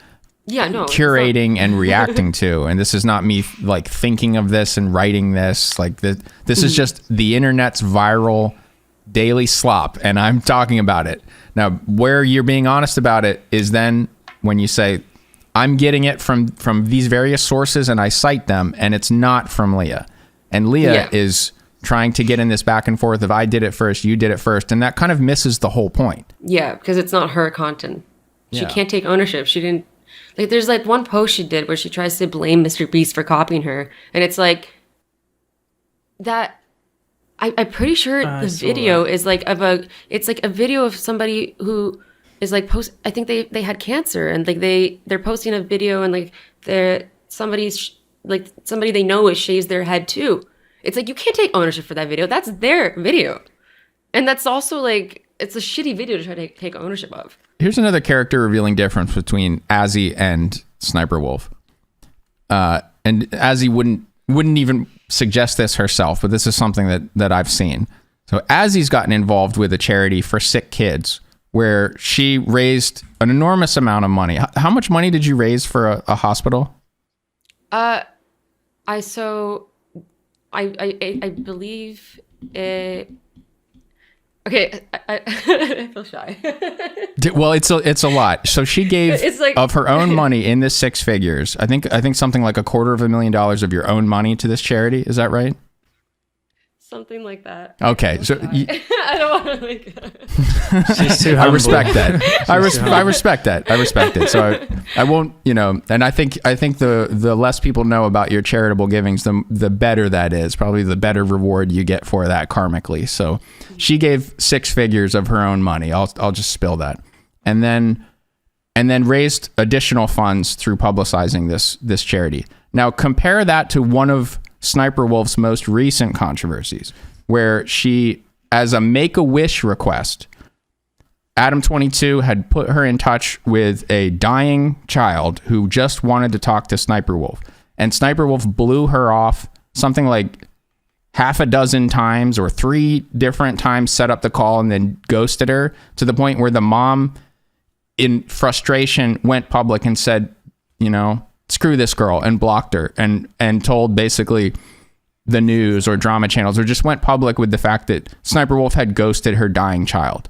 curating and reacting to. And this is not me, like, thinking of this and writing this. Like, this is just the internet's viral daily slop, and I'm talking about it. Now, where you're being honest about it is then when you say, I'm getting it from these various sources and I cite them, and it's not from Leah. And Leah is trying to get in this back and forth of, I did it first, you did it first, and that kind of misses the whole point. Yeah, because it's not her content. She can't take ownership. She didn't, like, there's like one post she did where she tries to blame Mr. Beast for copying her, and it's like that. I'm pretty sure the video is like it's like a video of somebody who is like I think they had cancer, and like they're posting a video, and like somebody they know shaves their head too. It's like, you can't take ownership for that video. That's their video. And that's also like, it's a shitty video to try to take ownership of. Here's another character revealing difference between Azzy and Sniperwolf. And Azzy wouldn't even suggest this herself, but this is something that I've seen. So Azzy's gotten involved with a charity for sick kids where she raised an enormous amount of money. How much money did you raise for a hospital? I believe it. Okay, I feel shy. Well, it's a lot. So she gave of her own money in this six figures. I think something like $250,000 of your own money to this charity. Is that right? Something like that. Okay, so I don't want to like. She's too humble. I respect that. I respect that. I respect it. So I won't, and I think the less people know about your charitable givings, the better that is. Probably the better reward you get for that karmically. So she gave six figures of her own money. I'll just spill that, and then raised additional funds through publicizing this charity. Now compare that to one of Sniperwolf's most recent controversies, where she, as a Make-A-Wish request, Adam22 had put her in touch with a dying child who just wanted to talk to Sniperwolf. And Sniperwolf blew her off something like half a dozen times, or 3 different times set up the call and then ghosted her, to the point where the mom, in frustration, went public and said, screw this girl, and blocked her, and told basically, the news or drama channels, or just went public with the fact that Sniperwolf had ghosted her dying child.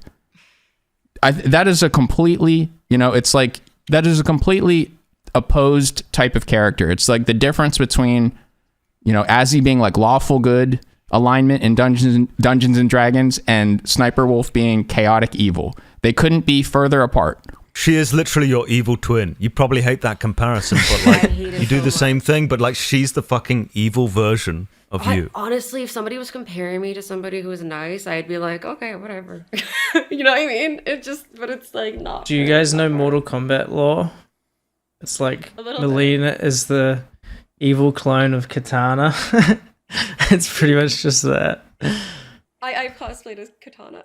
That is a completely, it's like, that is a completely opposed type of character. It's like the difference between, Azzy being like lawful good alignment in Dungeons and Dragons and Sniperwolf being chaotic evil. They couldn't be further apart. She is literally your evil twin. You probably hate that comparison, but like you do the same thing, but like she's the fucking evil version of you. Honestly, if somebody was comparing me to somebody who was nice, I'd be like, okay, whatever. You know what I mean? But it's like not. Do you guys know Mortal Kombat lore? It's like Melina is the evil clone of Katana. It's pretty much just that. I cosplayed as Katana.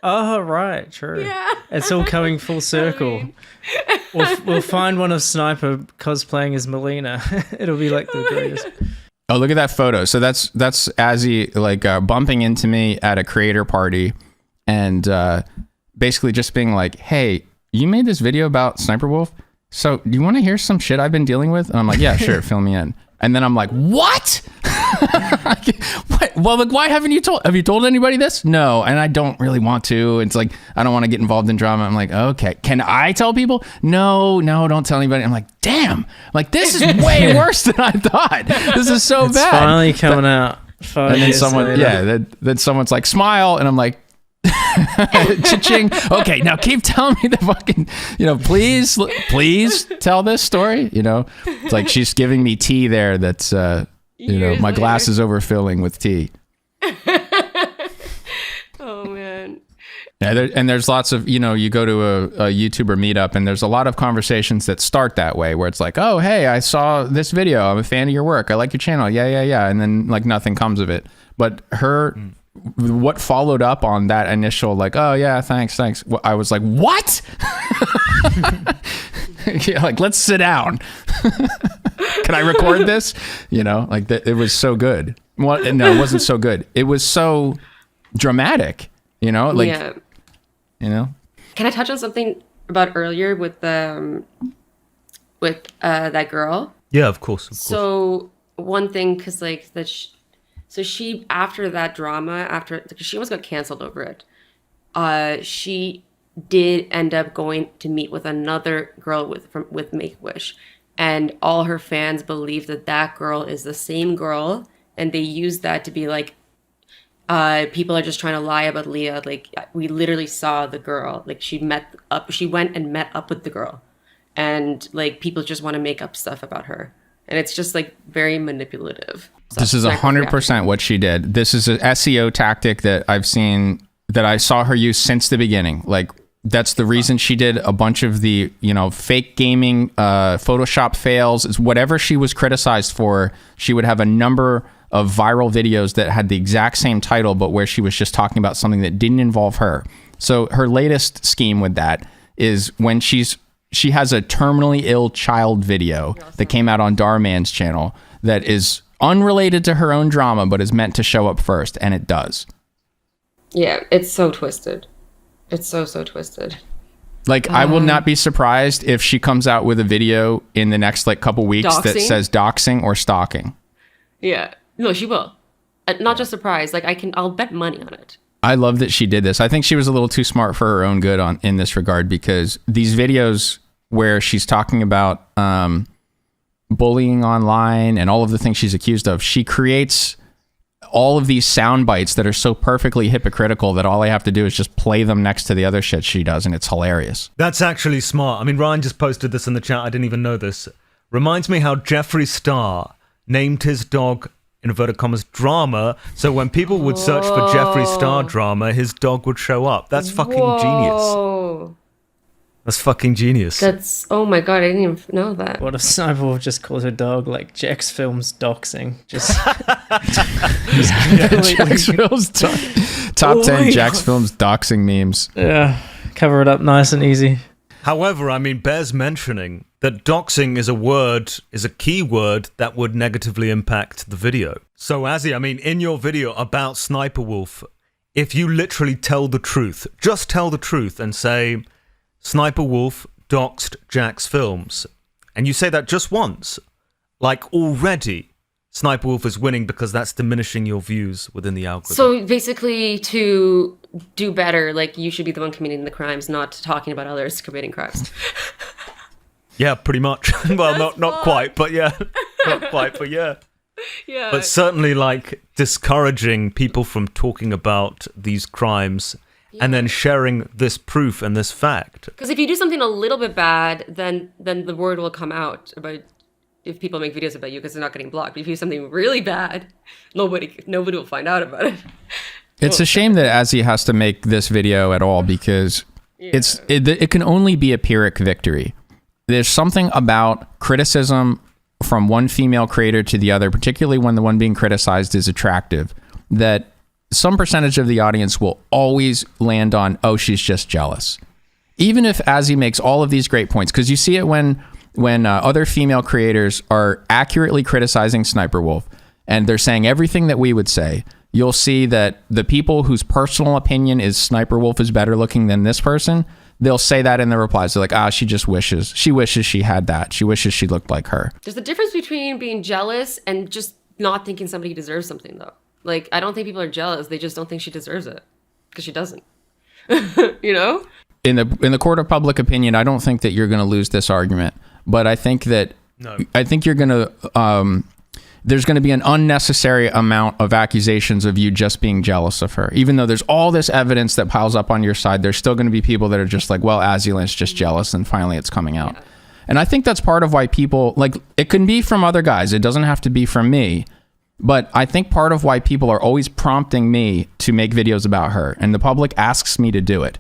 Oh, right, true. Yeah. It's all coming full circle. We'll find one of Sniper cosplaying as Melina. It'll be like the greatest. Oh, look at that photo. So that's Azzy like bumping into me at a creator party and basically just being like, hey, you made this video about Sniperwolf? So do you want to hear some shit I've been dealing with? And I'm like, yeah, sure, fill me in. And then I'm like, what? What? Well, like, why have you told anybody this? No, and I don't really want to. It's like, I don't want to get involved in drama. I'm like, okay, can I tell people? No, don't tell anybody. I'm like, damn, like this is way worse than I thought. This is so it's bad. Finally coming out. And then then someone's like, smile, and I'm like, cha-ching. Okay, now keep telling me the fucking, please tell this story. It's like she's giving me tea there. That's my glass is overfilling with tea. Oh man. Yeah, there's lots of, you go to a YouTuber meetup and there's a lot of conversations that start that way where it's like, oh, hey, I saw this video. I'm a fan of your work. I like your channel. Yeah. And then like nothing comes of it. But what followed up on that initial like, oh yeah, thanks. I was like, what? Yeah, like, let's sit down. Can I record this? It was so good. Well, no, it wasn't so good. It was so dramatic, Yeah. Can I touch on something about earlier with that girl? Yeah, of course. So one thing, because like so she, after that drama, because she almost got canceled over it, she did end up going to meet with another girl with Make-A-Wish, and all her fans believe that girl is the same girl, and they use that to be like, people are just trying to lie about Leah. Like, we literally saw the girl. Like, she went and met up with the girl, and like people just want to make up stuff about her, and it's just like very manipulative. This is 100% what she did. This is an SEO tactic that I've seen, that I saw her use since the beginning. Like, that's the reason she did a bunch of the, fake gaming, Photoshop fails. Is whatever she was criticized for, she would have a number of viral videos that had the exact same title, but where she was just talking about something that didn't involve her. So her latest scheme with that is when she has a terminally ill child video that came out on Darman's channel that is unrelated to her own drama, but is meant to show up first, and it does. Yeah, it's so twisted. It's so twisted. Like, I will not be surprised if she comes out with a video in the next like couple weeks that says doxing or stalking. Yeah, no, she will. Not just surprised. Like, I'll bet money on it. I love that she did this. I think she was a little too smart for her own good in this regard, because these videos where she's talking about bullying online and all of the things she's accused of, she creates all of these sound bites that are so perfectly hypocritical that all I have to do is just play them next to the other shit she does, and it's hilarious. That's actually smart. I mean, Ryan just posted this in the chat. I didn't even know this. Reminds me how Jeffree Star named his dog, in inverted commas, Drama, so when people would search for Jeffree Star Drama, his dog would show up. That's fucking genius. That's fucking genius. Oh my god, I didn't even know that. What if Sniperwolf just calls her dog like Jacksfilms doxxing? Just Jacksfilms top 10 Jacksfilms doxing memes. Yeah, cover it up nice and easy. However, I mean, bears mentioning that doxing is a key word that would negatively impact the video. So, Azzy, I mean, in your video about Sniperwolf, if you literally tell the truth, just tell the truth and say, Sniperwolf doxed Jacksfilms, and you say that just once, like, already Sniperwolf is winning because that's diminishing your views within the algorithm. So basically, to do better, like, you should be the one committing the crimes, not talking about others committing crimes. Yeah, pretty much. Well, not quite, but yeah. Not quite, but yeah. Yeah. But certainly, like, discouraging people from talking about these crimes and then sharing this proof and this fact. Because if you do something a little bit bad, then the word will come out about if people make videos about you because they're not getting blocked. But if you do something really bad, nobody will find out about it. It's a shame that Azzy has to make this video at all because it can only be a Pyrrhic victory. There's something about criticism from one female creator to the other, particularly when the one being criticized is attractive, that some percentage of the audience will always land on, oh, she's just jealous. Even if Azzy makes all of these great points, because you see it when other female creators are accurately criticizing Sniperwolf and they're saying everything that we would say, you'll see that the people whose personal opinion is Sniperwolf is better looking than this person, they'll say that in the replies. They're like, she wishes she had that. She wishes she looked like her. There's a difference between being jealous and just not thinking somebody deserves something, though. Like, I don't think people are jealous. They just don't think she deserves it because she doesn't. You know? In the court of public opinion, I don't think that you're going to lose this argument, but I think that you're going to there's going to be an unnecessary amount of accusations of you just being jealous of her. Even though there's all this evidence that piles up on your side, there's still going to be people that are just like, well, Ayland's just jealous, and finally it's coming out. Yeah. And I think that's part of why people, like, it can be from other guys. It doesn't have to be from me. But I think part of why people are always prompting me to make videos about her, and the public asks me to do it,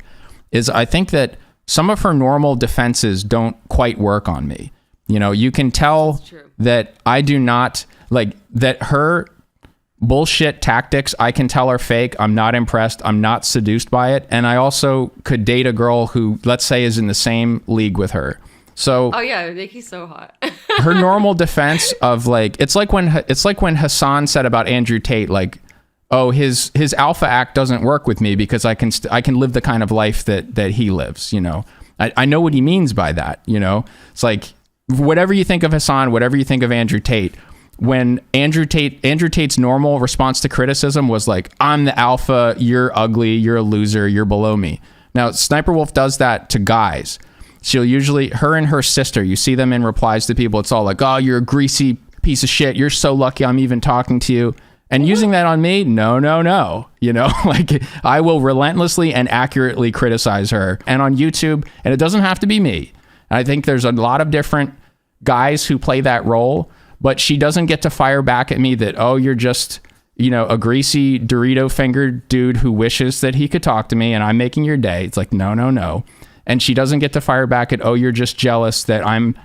is I think that some of her normal defenses don't quite work on me. You know, you can tell that I do not, like, that her bullshit tactics, I can tell are fake. I'm not impressed. I'm not seduced by it. And I also could date a girl who, let's say, is in the same league with her. So, oh yeah, Nikki's so hot. Her normal defense of, like, it's like when Hassan said about Andrew Tate, like, oh, his alpha act doesn't work with me because I can live the kind of life that he lives. You know, I know what he means by that. You know, it's like, whatever you think of Hassan, whatever you think of Andrew Tate, when Andrew Tate's normal response to criticism was like, I'm the alpha, you're ugly, you're a loser, you're below me. Now, Sniperwolf does that to guys. She'll usually, her and her sister, you see them in replies to people, it's all like, oh, you're a greasy piece of shit, you're so lucky I'm even talking to you. And using that on me, no. You know, like, I will relentlessly and accurately criticize her. And on YouTube, and it doesn't have to be me. I think there's a lot of different guys who play that role, but she doesn't get to fire back at me that, oh, you're just, you know, a greasy Dorito fingered dude who wishes that he could talk to me and I'm making your day. It's like, no. And she doesn't get to fire back at, oh, you're just jealous that I'm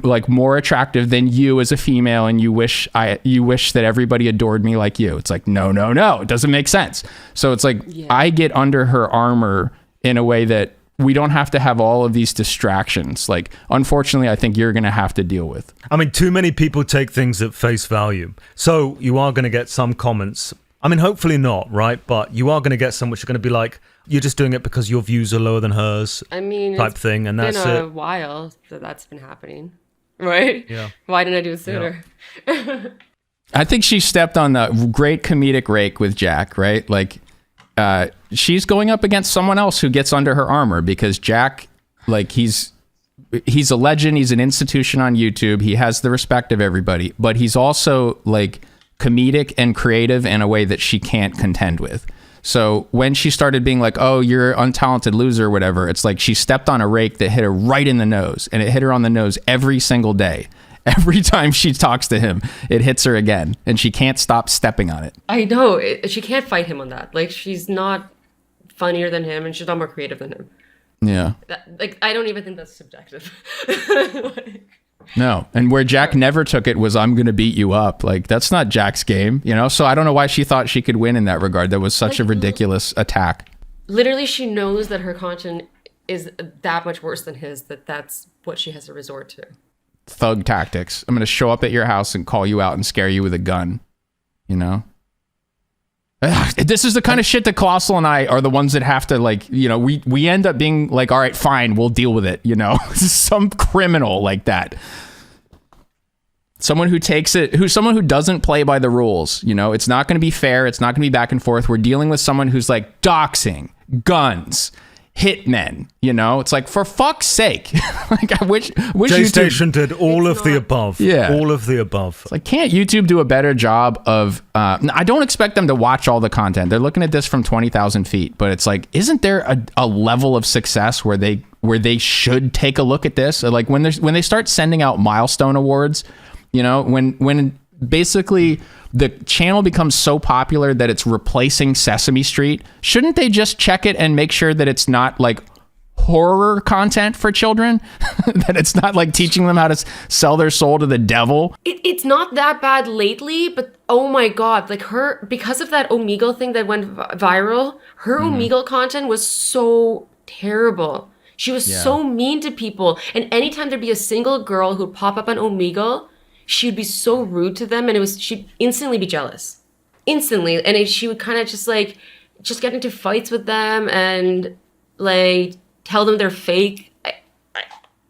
like more attractive than you as a female and you wish that everybody adored me like you. It's like, no. It doesn't make sense. So it's like, I get under her armor in a way that we don't have to have all of these distractions. Like, unfortunately, I think you're going to have to deal with. I mean, too many people take things at face value. So you are going to get some comments. I mean, hopefully not, right? But you are going to get some which are going to be like, you're just doing it because your views are lower than hers, I mean, type thing, and that's it. It's been a while that that's been happening, right? Yeah. Why didn't I do it sooner? Yeah. I think she stepped on the great comedic rake with Jack, right? Like, she's going up against someone else who gets under her armor because Jack, like, he's a legend. He's an institution on YouTube. He has the respect of everybody, but he's also, like, comedic and creative in a way that she can't contend with. So when she started being like, oh, you're an untalented loser or whatever, it's like she stepped on a rake that hit her right in the nose, and it hit her on the nose every single day. Every time she talks to him, it hits her again, and she can't stop stepping on it. I know. She can't fight him on that. Like, she's not funnier than him, and she's not more creative than him. Yeah. Like, I don't even think that's subjective. No. And where Jack never took it was, I'm going to beat you up. Like, that's not Jack's game, you know? So I don't know why she thought she could win in that regard. That was such a ridiculous attack. Literally, she knows that her content is that much worse than his, that's what she has to resort to. Thug tactics. I'm going to show up at your house and call you out and scare you with a gun, you know? This is the kind of shit that Colossal and I are the ones that have to, like, you know, we end up being like, all right, fine, we'll deal with it, you know? Some criminal like that. Someone who takes it, someone who doesn't play by the rules. You know, it's not going to be fair. It's not going to be back and forth. We're dealing with someone who's like doxing, guns, hitmen. You know, it's like, for fuck's sake. Like, I wish J-Station did all of the above. Yeah. All of the above. It's like, can't YouTube do a better job of, I don't expect them to watch all the content. They're looking at this from 20,000 feet, but it's like, isn't there a level of success where they should take a look at this? Like when they start sending out milestone awards, you know, when basically the channel becomes so popular that it's replacing Sesame Street, shouldn't they just check it and make sure that it's not like horror content for children? That it's not like teaching them how to sell their soul to the devil? It's not that bad lately, but oh my god, like because of that Omegle thing that went viral, her Omegle content was so terrible. She was so mean to people. And anytime there'd be a single girl who'd pop up on Omegle, she would be so rude to them, and she'd instantly be jealous. Instantly. And she would kind of just get into fights with them and like tell them they're fake.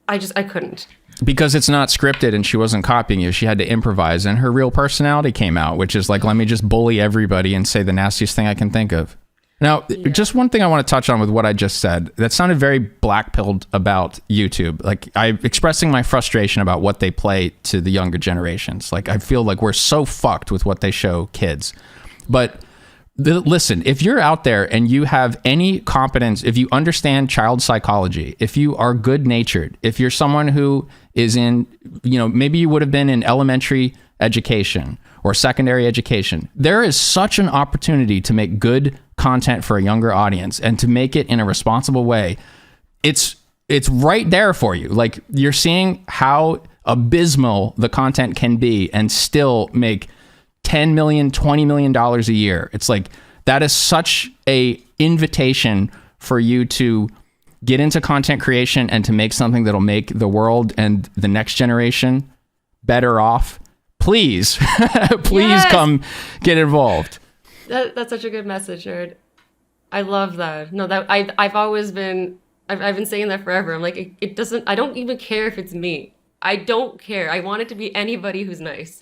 I couldn't. Because it's not scripted and she wasn't copying you. She had to improvise, and her real personality came out, which is like, let me just bully everybody and say the nastiest thing I can think of. Now, just one thing I want to touch on with what I just said, that sounded very black-pilled about YouTube. Like, I'm expressing my frustration about what they play to the younger generations. Like, I feel like we're so fucked with what they show kids. But listen, if you're out there and you have any competence, if you understand child psychology, if you are good-natured, if you're someone who is in, you know, maybe you would have been in elementary education or secondary education, there is such an opportunity to make good content for a younger audience and to make it in a responsible way. It's right there for you. Like, you're seeing how abysmal the content can be and still make $10 million, $20 million a year. It's like, that is such a invitation for you to get into content creation and to make something that'll make the world and the next generation better off. Please, come get involved. That's such a good message, Nerd. I love that. No, that I've always been. I've been saying that forever. I'm like, it doesn't. I don't even care if it's me. I don't care. I want it to be anybody who's nice.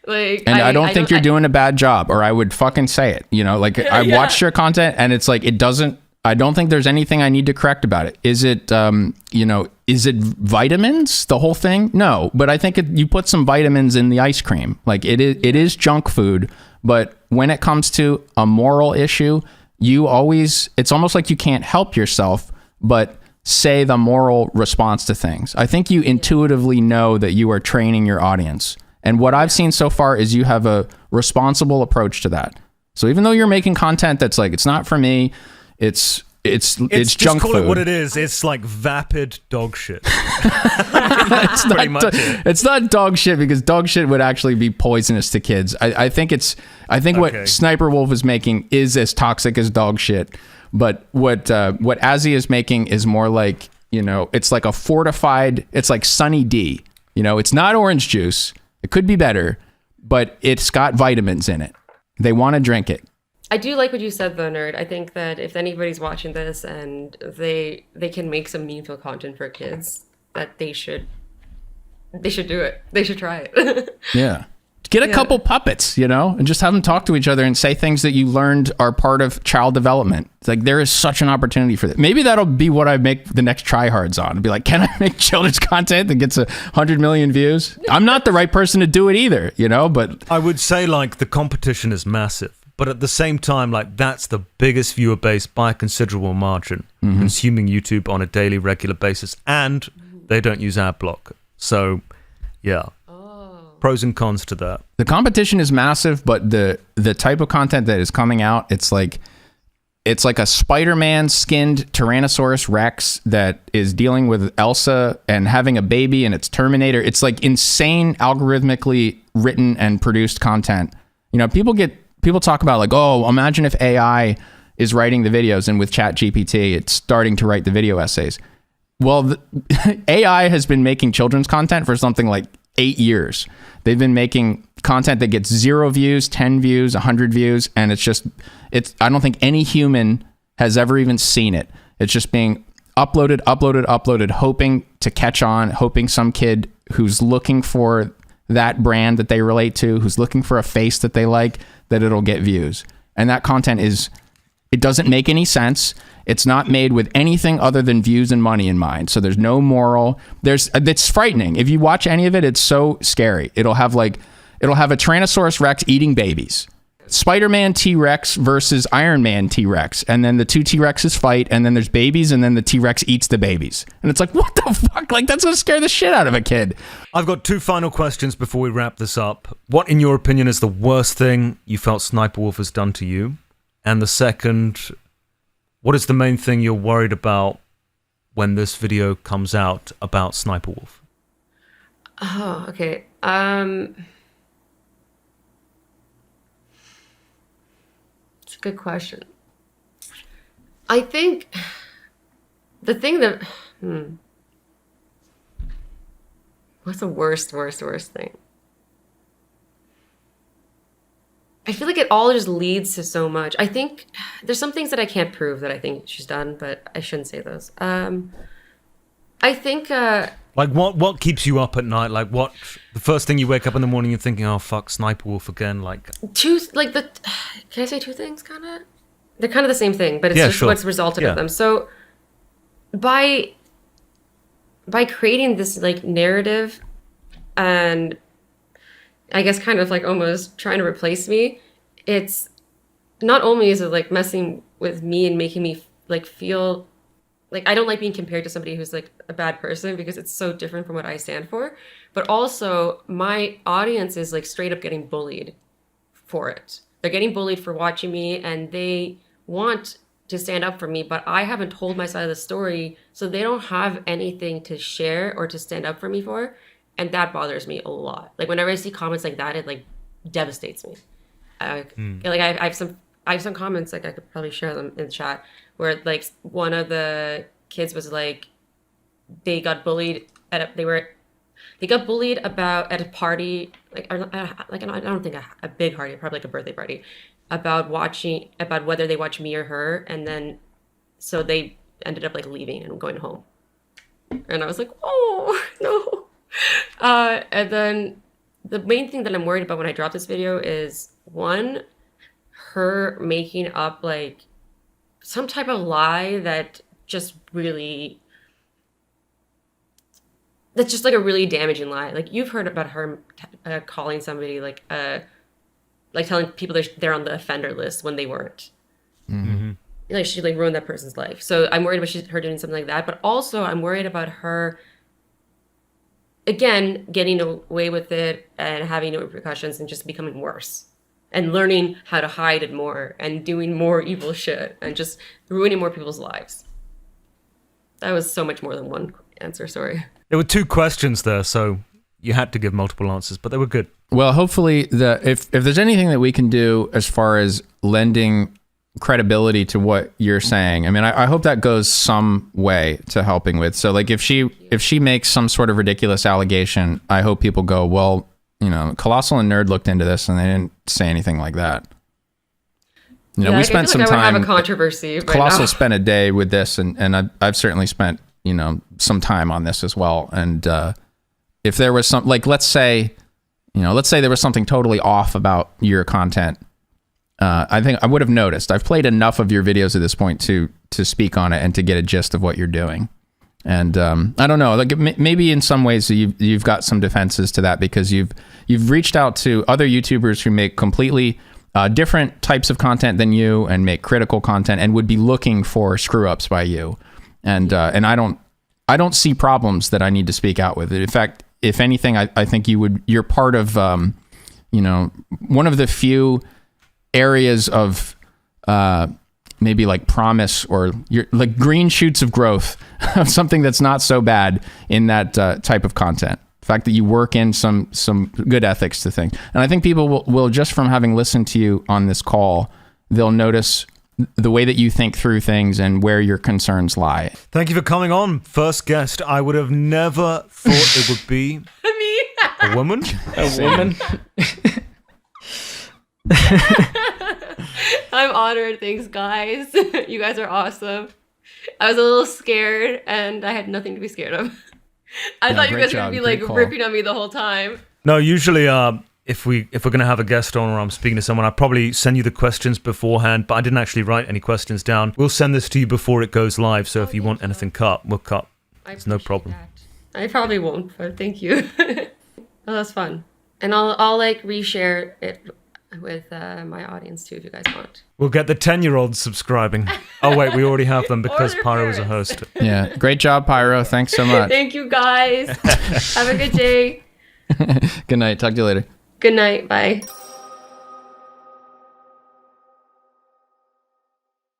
Like, and I don't think you're doing a bad job, or I would fucking say it. You know, like, I watched your content, and it's like, it doesn't. I don't think there's anything I need to correct about it. Is it, is it vitamins, the whole thing? No, but I think you put some vitamins in the ice cream. Like, it is junk food, but when it comes to a moral issue, it's almost like you can't help yourself but say the moral response to things. I think you intuitively know that you are training your audience. And what I've seen so far is you have a responsible approach to that. So even though you're making content that's like, it's not for me, it's junk just call food. It what it is. It's like vapid dog shit. It's not dog shit, because dog shit would actually be poisonous to kids. I think what Sniperwolf is making is as toxic as dog shit. But what Azzy is making is more like, you know, it's like a fortified. It's like Sunny D. You know, it's not orange juice. It could be better, but it's got vitamins in it. They want to drink it. I do like what you said, though, Nerd. I think that if anybody's watching this and they can make some meaningful content for kids, that they should do it. They should try it. Yeah. Get a couple puppets, you know, and just have them talk to each other and say things that you learned are part of child development. It's like, there is such an opportunity for that. Maybe that'll be what I make the next tryhards on. Be like, can I make children's content that gets 100 million views? I'm not the right person to do it either, you know, but I would say, like, the competition is massive. But at the same time, like, that's the biggest viewer base by a considerable margin, consuming YouTube on a daily, regular basis, and they don't use ad block. So, yeah. Pros and cons to that. The competition is massive, but the type of content that is coming out, it's like a Spider-Man skinned Tyrannosaurus Rex that is dealing with Elsa and having a baby, and it's Terminator. It's like insane, algorithmically written and produced content. You know, people talk about like, oh, imagine if AI is writing the videos, and with ChatGPT, it's starting to write the video essays. Well, AI has been making children's content for something like 8 years. They've been making content that gets 0 views, 10 views, 100 views, and I don't think any human has ever even seen it. It's just being uploaded, hoping to catch on, hoping some kid who's looking for that brand that they relate to, who's looking for a face that they like, that it'll get views. And that content it doesn't make any sense. It's not made with anything other than views and money in mind. So there's no moral. It's frightening. If you watch any of it, it's so scary. It'll have a Tyrannosaurus Rex eating babies. Spider-Man T-Rex versus Iron Man T-Rex. And then the two T-Rexes fight, and then there's babies, and then the T-Rex eats the babies. And it's like, what the fuck? Like, that's gonna scare the shit out of a kid. I've got 2 final questions before we wrap this up. What, in your opinion, is the worst thing you felt Sniperwolf has done to you? And the second, what is the main thing you're worried about when this video comes out about Sniperwolf? Oh, okay. It's a good question. I think the thing that... What's the worst thing? I feel like it all just leads to so much. I think there's some things that I can't prove that I think she's done, but I shouldn't say those. I think... Like, what keeps you up at night? Like, what... The first thing you wake up in the morning, you're thinking, oh, fuck, Sniperwolf again, like... Can I say 2 things, kind of? They're kind of the same thing, but it's just sure. what's resulted of them. So, by creating this, like, narrative and... I guess kind of like almost trying to replace me. It's not only is it like messing with me and making me like feel like I don't like being compared to somebody who's like a bad person because it's so different from what I stand for, but also my audience is like straight up getting bullied for it. They're getting bullied for watching me and they want to stand up for me, but I haven't told my side of the story, so they don't have anything to share or to stand up for me for. And that bothers me a lot. Like whenever I see comments like that, it like devastates me. Like I have some comments, like I could probably share them in the chat, where like one of the kids was like, they got bullied at a party, like I don't think a big party, probably like a birthday party, about whether they watch me or her, and then so they ended up like leaving and going home, and I was like, oh no. And then the main thing that I'm worried about when I drop this video is, one, her making up like some type of lie that's just like a really damaging lie. Like you've heard about her calling somebody like telling people they're on the offender list when they weren't. Mm-hmm. Like she like ruined that person's life. So I'm worried about her doing something like that. But also I'm worried about her, again, getting away with it and having no repercussions and just becoming worse and learning how to hide it more and doing more evil shit and just ruining more people's lives. That was so much more than one answer, sorry. There were 2 questions there, so you had to give multiple answers, but they were good. Well, hopefully, if there's anything that we can do as far as lending credibility to what you're saying, I mean, I hope that goes some way to helping with. So like if she makes some sort of ridiculous allegation, I hope people go, well, you know, Colossal and Nerd looked into this and they didn't say anything like that. You know, we spent some time. I would have a controversy. Colossal spent a day with this, and I've certainly spent, you know, some time on this as well. And if there was some, like, let's say there was something totally off about your content, I think I would have noticed. I've played enough of your videos at this point to speak on it and to get a gist of what you're doing. And I don't know, like maybe in some ways you've got some defenses to that because you've reached out to other YouTubers who make completely different types of content than you and make critical content and would be looking for screw ups by you. And I don't see problems that I need to speak out with. In fact, if anything, I think you're part of you know, one of the few areas of maybe like promise or you're like green shoots of growth of something that's not so bad in that type of content. The fact that you work in some good ethics to things. And I think people will just from having listened to you on this call, they'll notice the way that you think through things and where your concerns lie. Thank you for coming on. First guest. I would have never thought it would be a woman. A woman. I'm honored. Thanks, guys. You guys are awesome. I was a little scared, and I had nothing to be scared of. I thought you great guys were job. gonna be Great like call. ripping on me the whole time. No, usually, if we're gonna have a guest on or I'm speaking to someone, I probably send you the questions beforehand. But I didn't actually write any questions down. We'll send this to you before it goes live. So if you want anything cut, we'll cut. It's no problem. I probably won't, but thank you. Oh, that's fun. And I'll like reshare it with my audience too if you guys want. We'll get the 10-year-olds subscribing. Oh wait, we already have them because their Pyro is a parents. host. Yeah, great job, Pyro. Thanks so much. Thank you guys. Have a good day. Good night. Talk to you later. Good night. Bye.